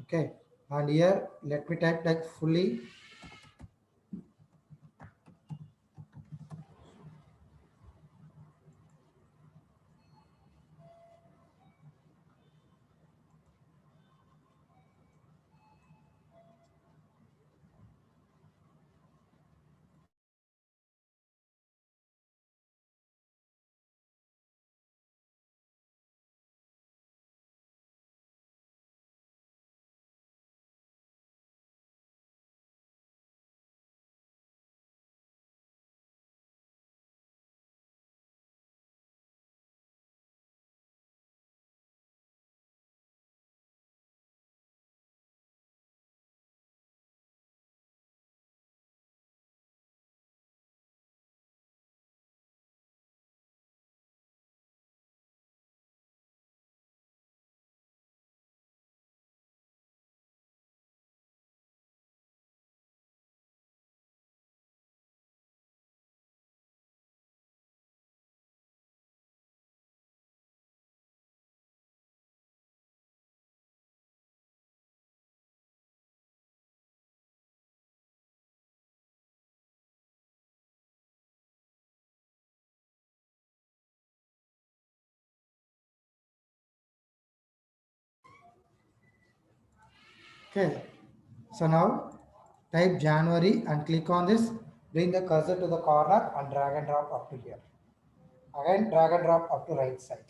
Okay, and here let me type like fully. Okay. So now type January and click on this. Bring the cursor to the corner and drag and drop up to here. Again, drag and drop up to right side.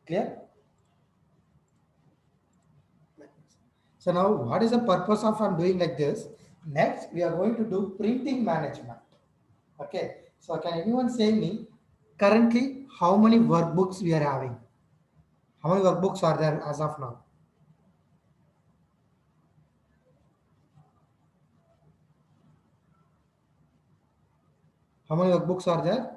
Clear? So now what is the purpose of I'm doing like this? Next, we are going to do printing management. Okay. So can anyone say me currently how many workbooks we are having? How many workbooks are there as of now? How many workbooks are there?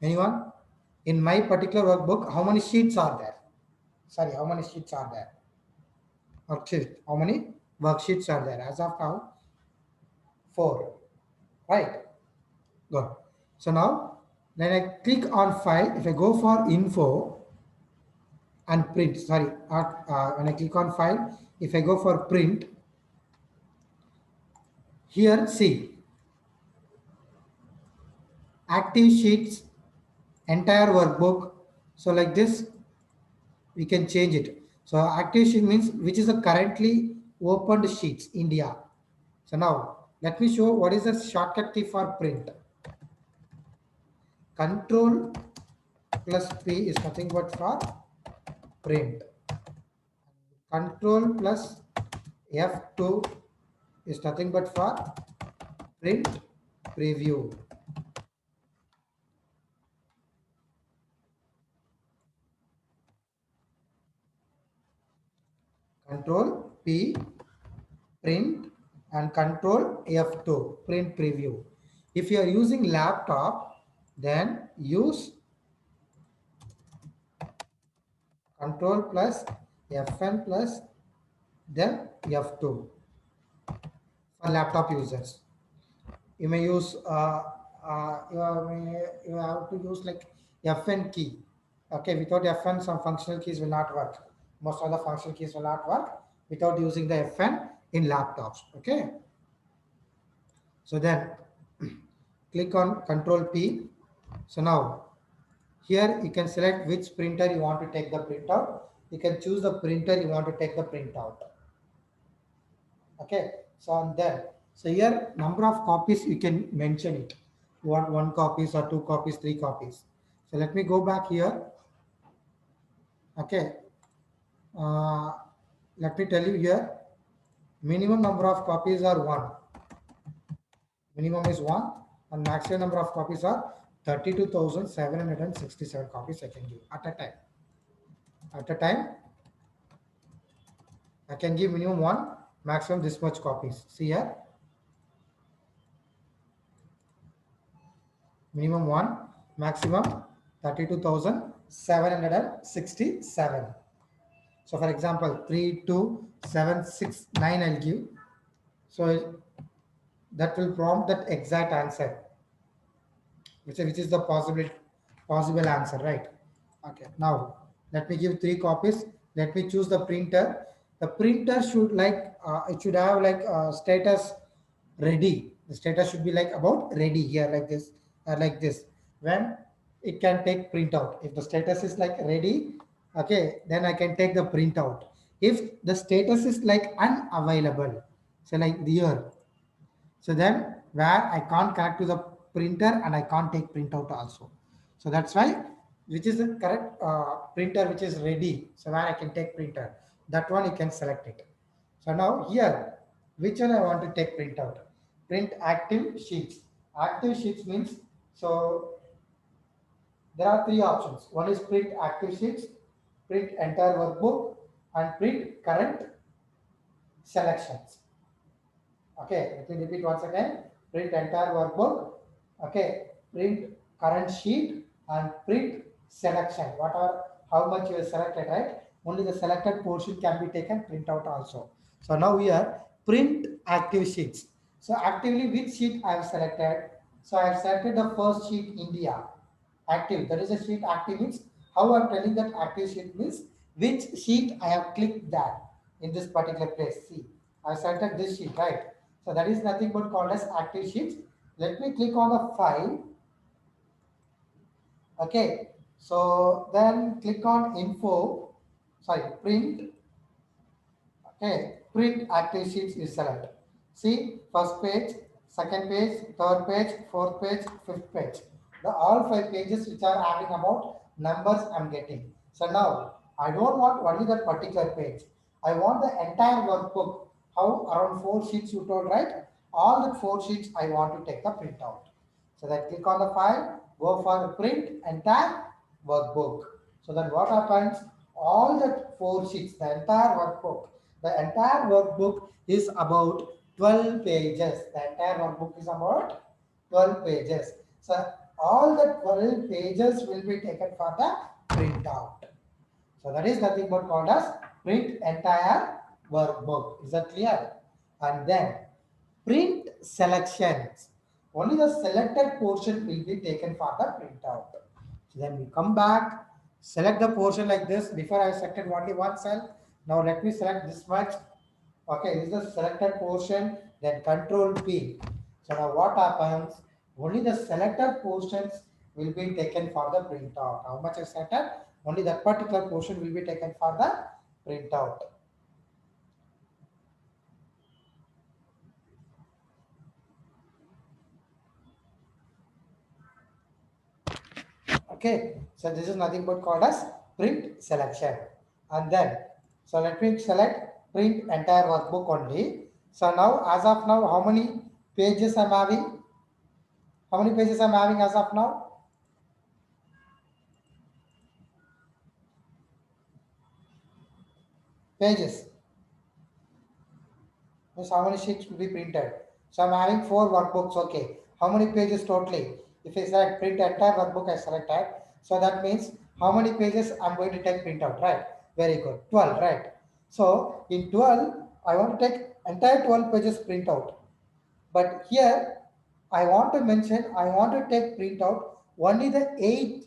Anyone? In my particular workbook, how many sheets are there? Sorry, how many sheets are there? Worksheet. How many worksheets are there? As of now, four. Right? Good. So now, when I click on file, if I go for info and print, sorry, when I click on file, if I go for print, here see active sheets, entire workbook. So like this, we can change it. So active sheet means which is the currently opened sheets, India. So now let me show what is the shortcut key for print. Control plus P is nothing but for print. Control plus F2 is nothing but for print preview. Control P print and control F2 print preview. If you are using laptop, then use control plus Fn plus then F2 for laptop users. You may use you have to use like Fn key. Okay, without Fn, some functional keys will not work. Most of the functional keys will not work without using the Fn in laptops. Okay, so then click on Control P. So now here you can select which printer you want to take the printout. You can choose the printer you want to take the printout. Okay, so on then, so here number of copies you can mention it. One copies or two copies, three copies. So let me go back here. Okay, uh, let me tell you here. Minimum number of copies are one. Minimum is one, and maximum number of copies are 32,767 copies I can give at a time. At a time, I can give minimum one, maximum this much copies. See here, minimum one, maximum 32,767. So for example, 32769 I'll give. So that will prompt that exact answer, which is the possible answer, right? Okay. Now let me give three copies. Let me choose the printer. The printer should like it should have like status ready. The status should be like about ready here like this or like this. When it can take printout. If the status is like ready, okay, then I can take the printout. If the status is like unavailable, so like here, so then where I can't connect to the printer and I can't take printout also. So that's why which is the correct printer which is ready. So where I can take printer. That one you can select it. So now here, which one I want to take printout? Print active sheets. Active sheets means, so there are three options. One is print active sheets, print entire workbook, and print current selections. Okay, let me repeat once again. Print entire workbook. Okay, print current sheet and print selection. What are how much you have selected, right? Only the selected portion can be taken print out also. So now we are print active sheets. So actively which sheet I have selected? So I have selected the first sheet India. Active. That is a sheet active means How I'm telling that active sheet means which sheet I have clicked that in this particular place. See, I selected this sheet, right? So that is nothing but called as active sheets. Let me click on the file. Okay. So then click on info, sorry, print. Okay, print active sheets is select. See, first page, second page, third page, fourth page, fifth page. The all 5 pages which are having about numbers I'm getting. So now I don't want only that particular page. I want the entire workbook. How around 4 sheets you told, right? All the 4 sheets I want to take the printout. So then click on the file, go for the print entire workbook. So then what happens? All the 4 sheets, the entire workbook is about 12 pages. The entire workbook is about 12 pages. So all the 12 pages will be taken for the printout. So that is nothing but called as print entire workbook. Is that clear? And then print selections. Only the selected portion will be taken for the printout. So then we come back, select the portion like this. Before I selected only one cell. Now let me select this much. Okay, this is the selected portion, then control P. So now what happens? Only the selected portions will be taken for the printout. How much is selected? Only that particular portion will be taken for the printout. Okay, so this is nothing but called as print selection. And then, so let me select print entire workbook only. So now, as of now, how many pages I'm having? How many pages I'm having as of now? Pages. Means how many sheets will be printed. So I'm having 4 workbooks. Okay. How many pages totally? If I select print entire workbook, I selected. So that means how many pages I'm going to take print out, right? Very good. 12, right? So in 12, I want to take entire 12 pages print out. But here, I want to mention, I want to take print out only the 8th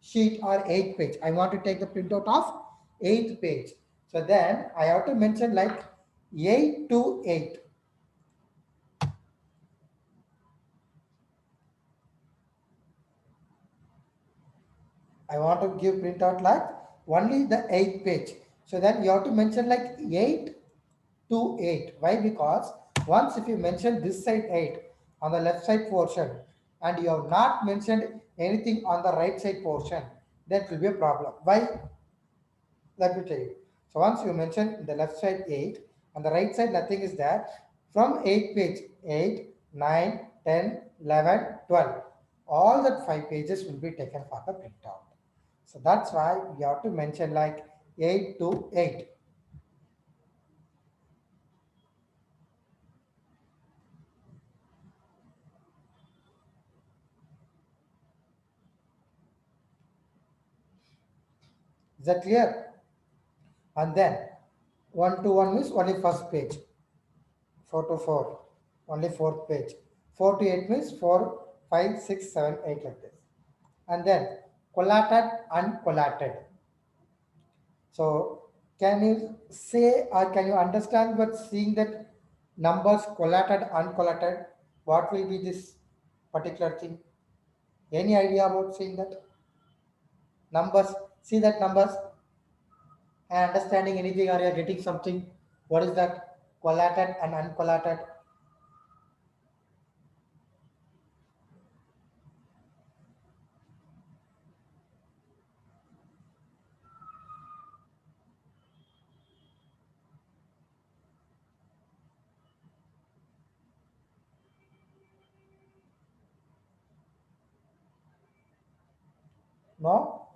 sheet or 8th page. I want to take the printout of 8th page. So then I have to mention like 8 to 8. I want to give printout like only the 8th page. So then you have to mention like 8 to 8. Why? Because once if you mention this side 8 on the left side portion and you have not mentioned anything on the right side portion, that will be a problem. Why? Let me tell you. So once you mention the left side 8 and the right side nothing is there, from 8 page 8, 9, 10, 11, 12, all that 5 pages will be taken for the printout. So that's why we have to mention like 8 to 8. Is that clear? And then 1 to 1 means only first page. 4 to 4, only fourth page. 4 to 8 means 4, 5, 6, 7, 8 like this. And then collated, uncollated. So can you say or can you understand but seeing that numbers collated, uncollated, what will be this particular thing? Any idea about seeing that? Numbers, see that numbers and understanding anything or you're getting something. What is that? Collated and uncollated. No?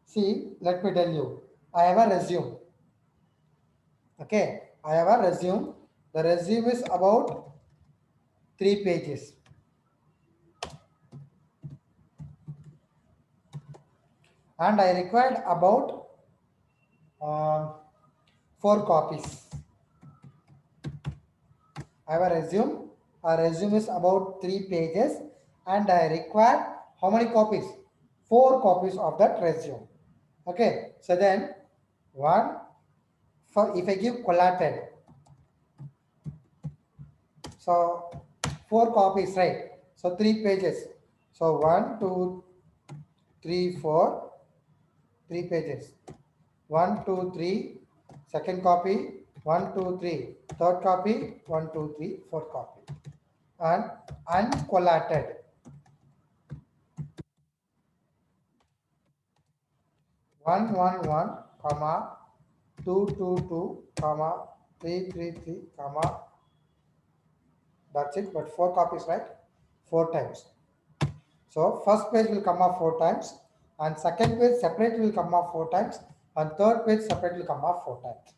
See, let me tell you. I have a resume. Okay. I have a resume. The resume is about 3 pages. And I required about uh, 4 copies. I have a resume. A resume is about 3 pages and I require how many copies? 4 copies of that resume. Okay, so then one for if I give collated, so 4 copies, right? So 3 pages. So 1, 2, 3, 4, 3 pages. 1, 2, 3. Second copy, 1, 2, 3. Third copy, 1, 2, 3. Fourth copy. And uncollated, 1, 1, 1, comma, 2, 2, 2, comma, 3, 3, 3, comma. That's it. But 4 copies, right? 4 times. So first page will come up 4 times, and second page separate will come up 4 times, and third page separate will come up 4 times.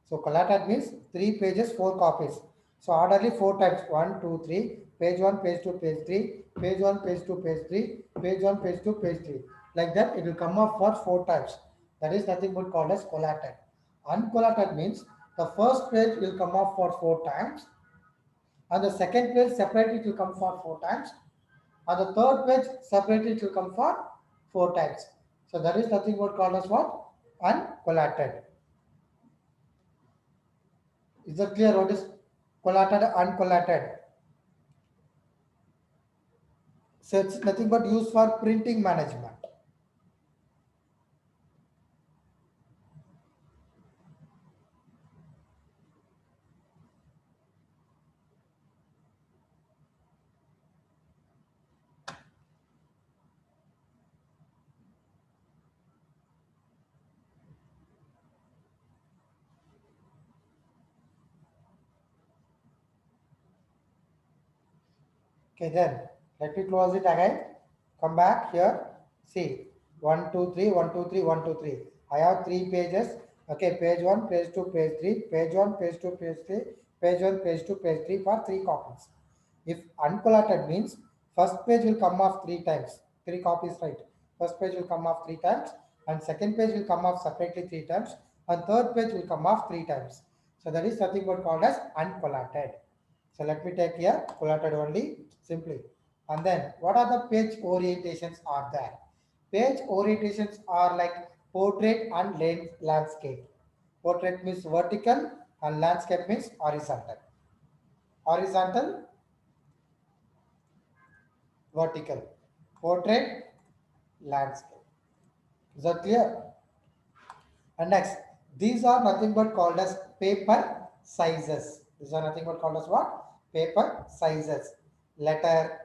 So collated means 3 pages, 4 copies. So orderly 4 times, 1, 2, 3, page 1, page 2, page 3, page 1, page 2, page 3, page 1, page 2, page 3. Like that, it will come up for 4 times. That is nothing but called as collated. Uncollated means the first page will come up for 4 times, and the second page separately it will come for 4 times, and the third page separately it will come for 4 times. So that is nothing but called as what? Uncollated. Is that clear what is collated, uncollated? So it's nothing but used for printing management. Okay, then let me close it again. Come back here. See, 1, 2, 3, 1, 2, 3, 1, 2, 3. I have 3 pages. Okay, page 1, page 2, page 3, page 1, page 2, page 3, page 1, page 2, page 3 for 3 copies. If uncollated means first page will come off 3 times, 3 copies, right? First page will come off 3 times, and second page will come off separately 3 times, and third page will come off 3 times. So that is nothing but called as uncollated. So let me take here collated only simply. And then what are the page orientations are there? Page orientations are like portrait and landscape. Portrait means vertical and landscape means horizontal. Horizontal, vertical. Portrait, landscape. Is that clear? And next, these are nothing but called as paper sizes. These are nothing but called as what? Paper sizes. Letter,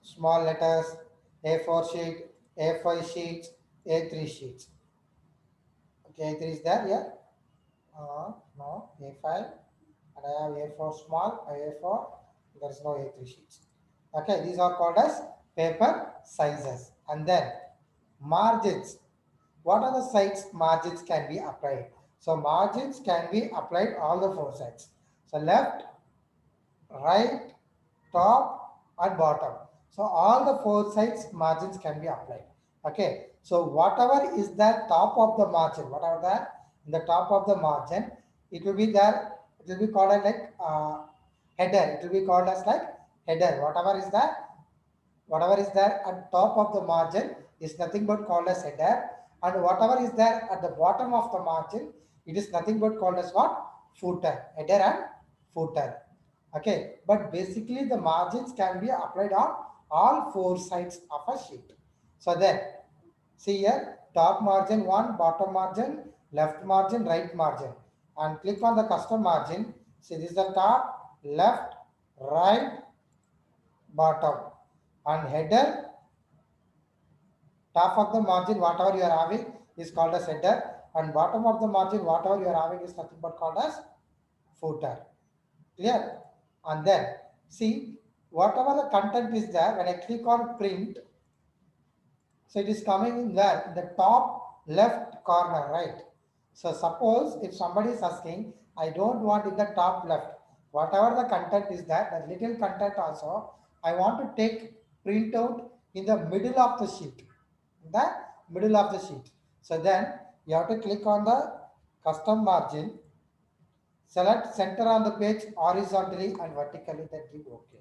small letters, A4 sheet, A5 sheets, A3 sheets. Okay, A3 is there, yeah? No, A5, and I have A4 small, A4, there is no A3 sheets. Okay, these are called as paper sizes. And then margins. What are the sides margins can be applied? So margins can be applied all the 4 sides. So left, right, top and bottom. So all the 4 sides margins can be applied. Okay. So whatever is the top of the margin, whatever that in the top of the margin, it will be there. It will be called as like header. It will be called as like header. Whatever is there at top of the margin is nothing but called as header, and whatever is there at the bottom of the margin, it is nothing but called as what? Footer. Header and footer. Okay, but basically the margins can be applied on all 4 sides of a sheet. So then, see here, top margin 1, bottom margin, left margin, right margin, and click on the custom margin. See, this is the top, left, right, bottom, and header, top of the margin, whatever you are having is called as header, and bottom of the margin, whatever you are having is nothing but called as footer. Clear? And then see whatever the content is there, when I click on print, so it is coming in there in the top left corner, right? So suppose if somebody is asking, I don't want in the top left, whatever the content is there, the little content also, I want to take print out in the middle of the sheet, in the middle of the sheet. So then you have to click on the custom margin, select center on the page horizontally and vertically, then click OK.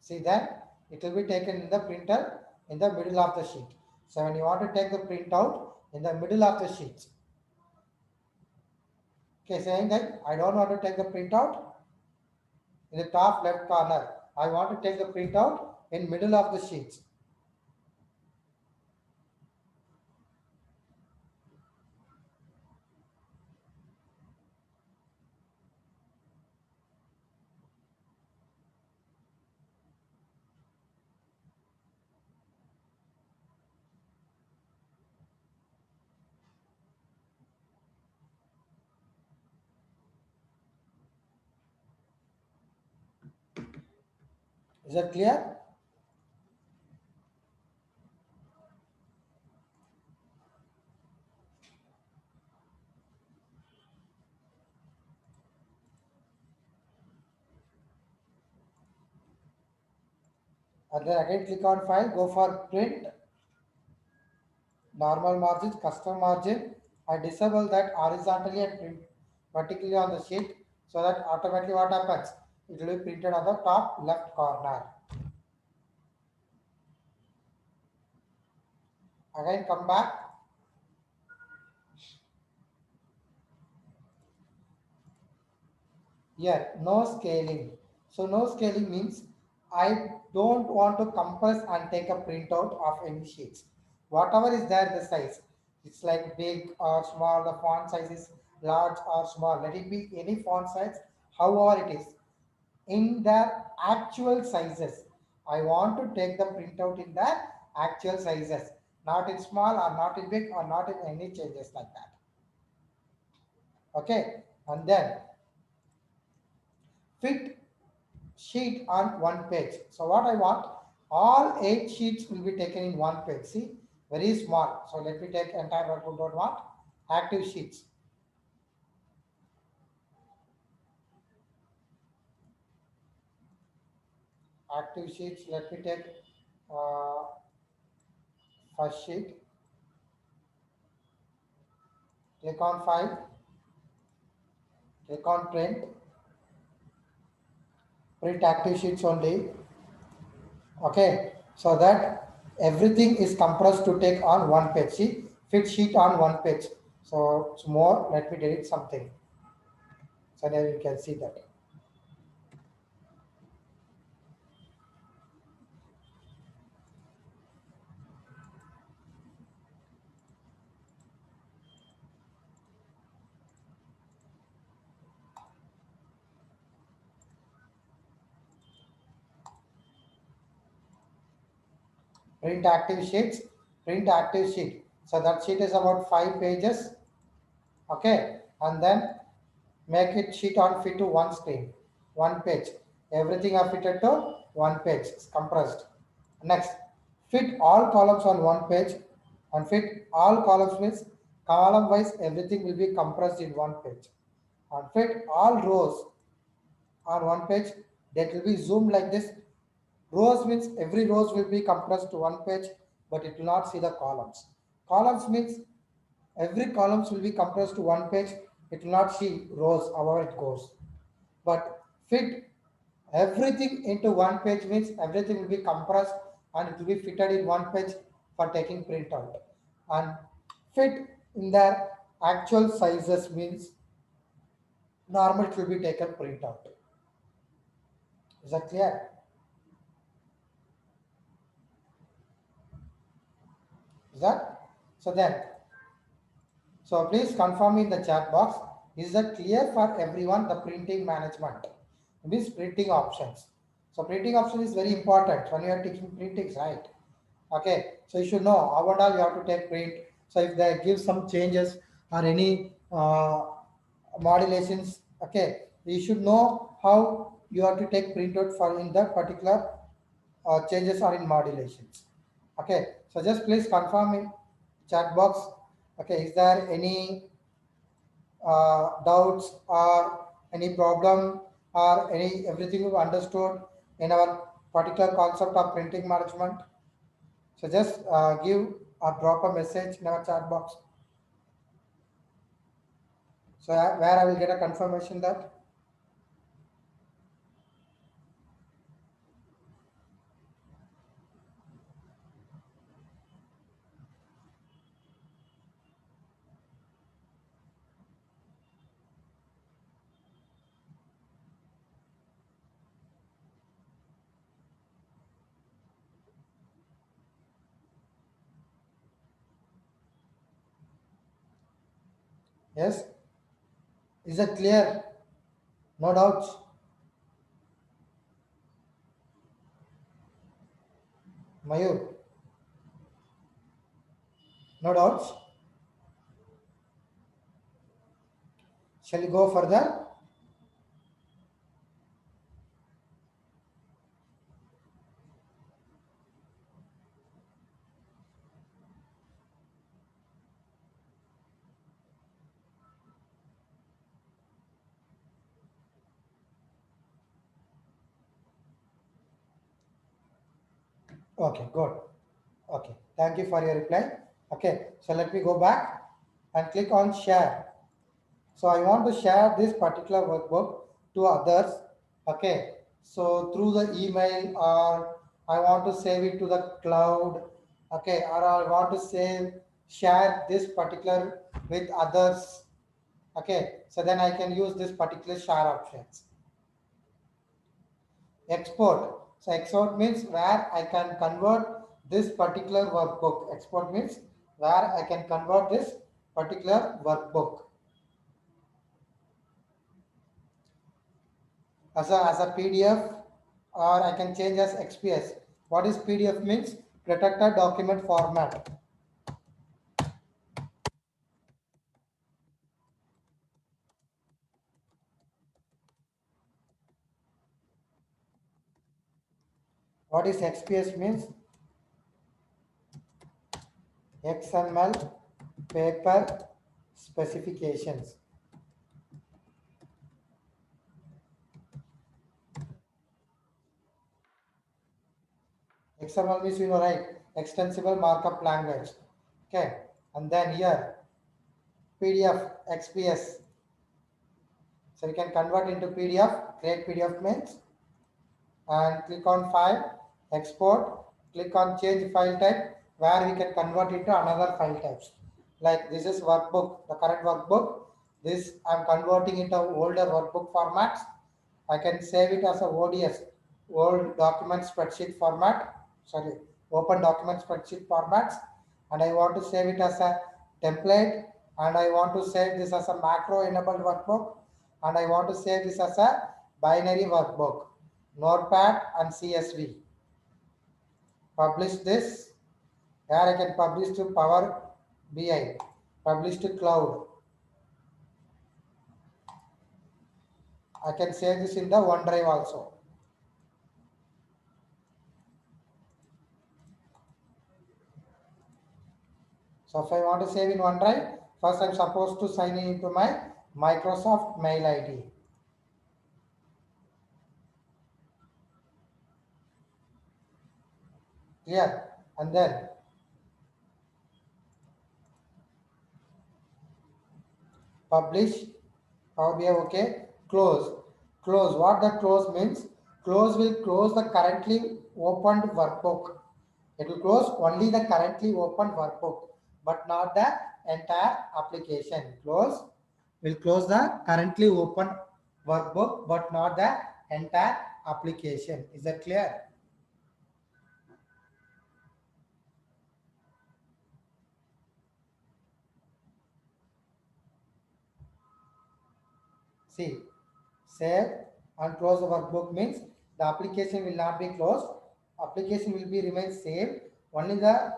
See that? It will be taken in the printer in the middle of the sheet. So when you want to take the printout in the middle of the sheet, okay, saying that I don't want to take the printout in the top left corner. I want to take the printout in middle of the sheet. Is that clear? And then again click on file, go for print, normal margins, custom margin. I disable that horizontally and print particularly on the sheet so that automatically what happens? It will be printed on the top left corner. Again come back. Here, no scaling. So no scaling means I don't want to compress and take a printout of any sheets. Whatever is there, the size. It's like big or small, the font size is large or small. Let it be any font size, however it is. In their actual sizes. I want to take the printout in their actual sizes, not in small or not in big or not in any changes like that. Okay, and then fit sheet on one page. So what I want, all 8 sheets will be taken in one page. See, very small. So let me take entire workbook dot what? Active sheets. Active sheets, let me take uh, first sheet. Click on file, click on print active sheets only. Okay, so that everything is compressed to take on one page. See, fit sheet on one page. So it's more, let me delete something. So now you can see that. Print active sheets, print active sheet. So that sheet is about 5 pages. Okay, and then make it sheet on fit to one screen, one page. Everything are fitted to one page, it's compressed. Next, fit all columns on one page. And fit all columns means column wise everything will be compressed in one page. And fit all rows on one page, that will be zoomed like this. Rows means every rows will be compressed to one page, but it will not see the columns. Columns means every columns will be compressed to one page. It will not see rows, however it goes. But fit everything into one page means everything will be compressed and it will be fitted in one page for taking printout. And fit in their actual sizes means normal it will be taken printout. Is that clear? Is that? So then, so please confirm in the chat box. Is that clear for everyone? The printing management means printing options. So printing option is very important when you are taking printings, right? Okay, so you should know how and all you have to take print. So if they give some changes or any modulations, okay, you should know how you have to take printout for in that particular changes or in modulations. Okay, so just please confirm in chat box. Okay, is there any doubts or any problem or any everything you understood in our particular concept of printing management? So just give or drop a message in our chat box. So where I will get a confirmation that. Yes, is it clear? No doubts. Mayur, no doubts. Shall we go further? Okay, good. Okay, thank you for your reply. Okay, so let me go back and click on share. So I want to share this particular workbook to others. Okay, so through the email, or I want to save it to the cloud. Okay, or I want to share this particular with others. Okay, so then I can use this particular share options. Export. So export means where I can convert this particular workbook. Export means where I can convert this particular workbook as a PDF, or I can change as XPS. What is PDF means? Protected document format. What is XPS means? XML paper specifications. XML means, right? Extensible markup language. Okay, and then here PDF, XPS. So you can convert into PDF, create PDF means, and click on file, export, click on change file type, where we can convert into another file types. Like this is workbook, the current workbook. This I'm converting into older workbook formats. I can save it as a ODS, old document spreadsheet format. Sorry, open document spreadsheet formats. And I want to save it as a template. And I want to save this as a macro enabled workbook. And I want to save this as a binary workbook. Notepad and CSV. Publish this. Here I can publish to Power BI. Publish to cloud. I can save this in the OneDrive also. So if I want to save in OneDrive, first I'm supposed to sign in into my Microsoft mail ID. Clear? And then publish, Power BI, okay, close. Close, what the close means? Close will close the currently opened workbook. It will close only the currently opened workbook, but not the entire application. Close will close the currently opened workbook, but not the entire application. Is that clear? See, save and close the workbook means the application will not be closed. Application will be remain same. Only the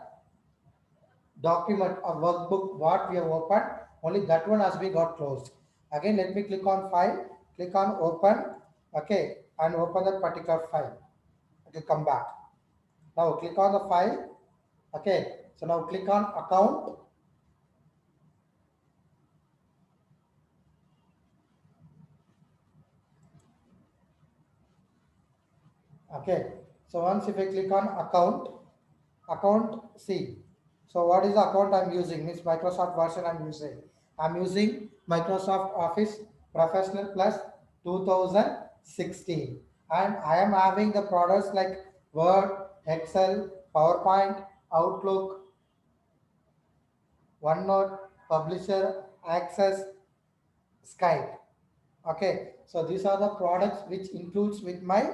document or workbook what we have opened, only that one has been got closed. Again, let me click on file, click on open, okay, and open that particular file. It will come back. Now click on the file, okay. So now click on account. Okay. So once if I click on account C. So what is the account I'm using? Means Microsoft version I'm using. I'm using Microsoft Office Professional Plus 2016. And I am having the products like Word, Excel, PowerPoint, Outlook, OneNote, Publisher, Access, Skype. Okay, so these are the products which includes with my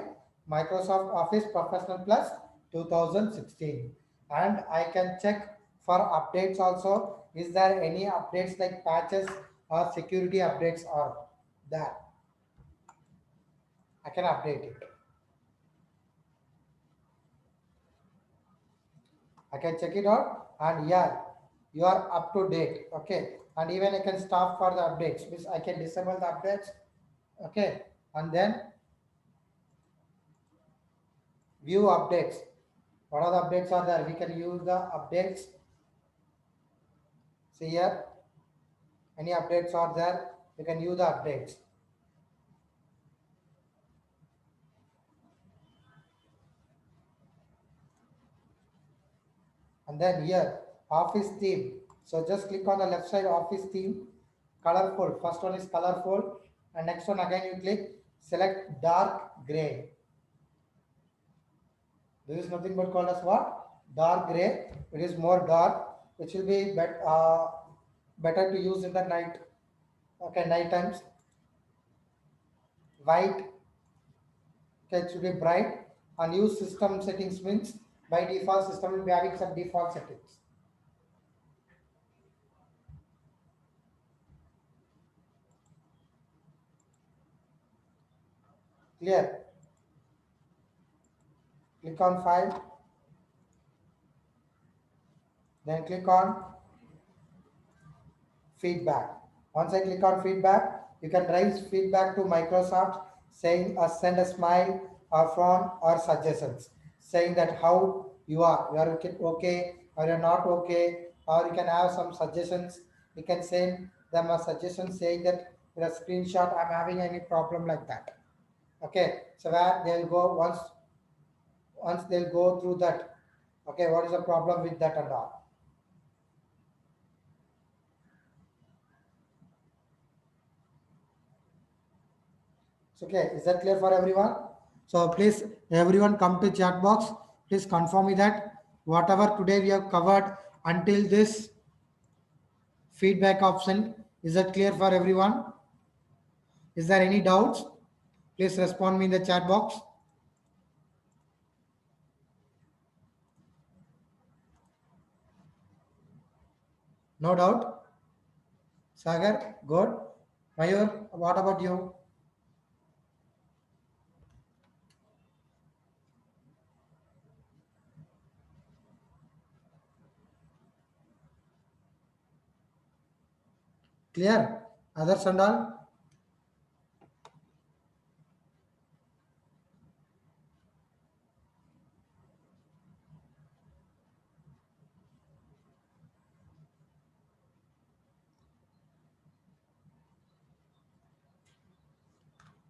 Microsoft Office Professional Plus 2016. And I can check for updates also. Is there any updates like patches or security updates are there, I can update it. I can check it out, and yeah, you are up to date. Okay, and even I can stop for the updates, means I can disable the updates. Okay, and then view updates. What are the updates are there? We can use the updates. See here, any updates are there, you can use the updates. And then here, office theme. So just click on the left side, office theme, colorful. First one is colorful, and next one again you click, select dark gray. This is nothing but called as what? Dark gray. It is more dark, which will be better to use in the night. Okay, night times. White, okay, it should be bright. And use system settings means by default system will be having some default settings. Clear? Click on file, then click on feedback. Once I click on feedback, you can raise feedback to Microsoft saying send a smile or frown or suggestions saying that how you are okay or you're not okay, or you can have some suggestions. You can send them a suggestion saying that in a screenshot I'm having any problem like that. Okay, so where they'll go once they'll go through that. Okay, what is the problem with that and all. So, okay, is that clear for everyone? So please, everyone come to chat box. Please confirm me that whatever today we have covered until this feedback option, is that clear for everyone? Is there any doubts? Please respond me in the chat box. No doubt. Sagar, good. Mayur, what about you? Clear? Others and all?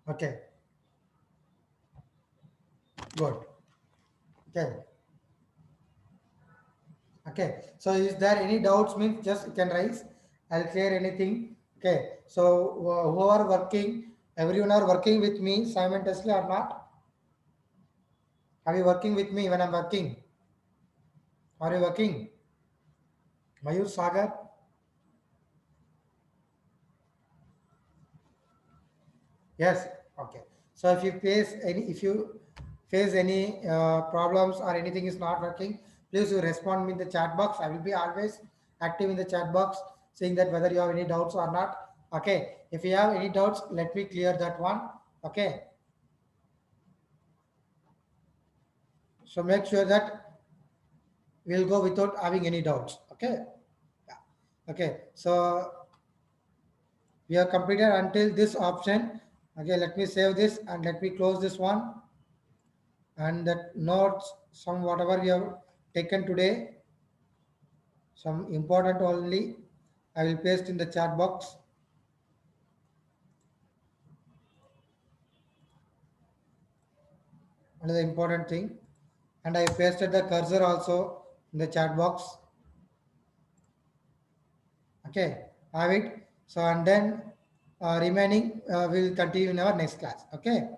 Okay, good. Okay. Okay, so is there any doubts means just you can raise. I'll clear anything. Okay, so who are working, everyone are working with me simultaneously or not? Are you working with me when I'm working? Are you working? Mayur, Sagar? Yes. Okay. So if you face any problems or anything is not working, please you respond me in the chat box. I will be always active in the chat box, saying that whether you have any doubts or not. Okay. If you have any doubts, let me clear that one. Okay. So make sure that we'll go without having any doubts. Okay. Yeah. Okay. So we have completed until this option. Okay. Let me save this and let me close this one. And that notes, some whatever we have taken today, some important only, I will paste in the chat box. Another important thing. And I pasted the cursor also in the chat box. Okay, have it. So and then remaining we'll continue in our next class. Okay,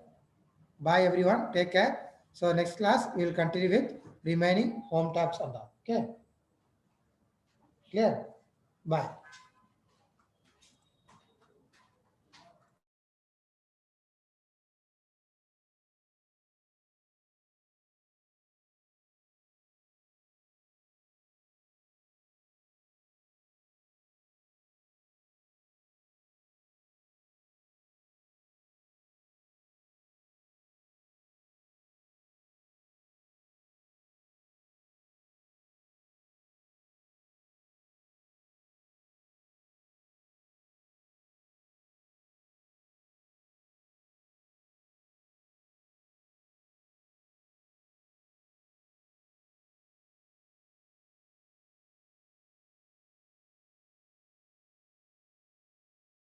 bye everyone, take care. So next class we will continue with remaining home tabs and all. Okay, clear. Bye.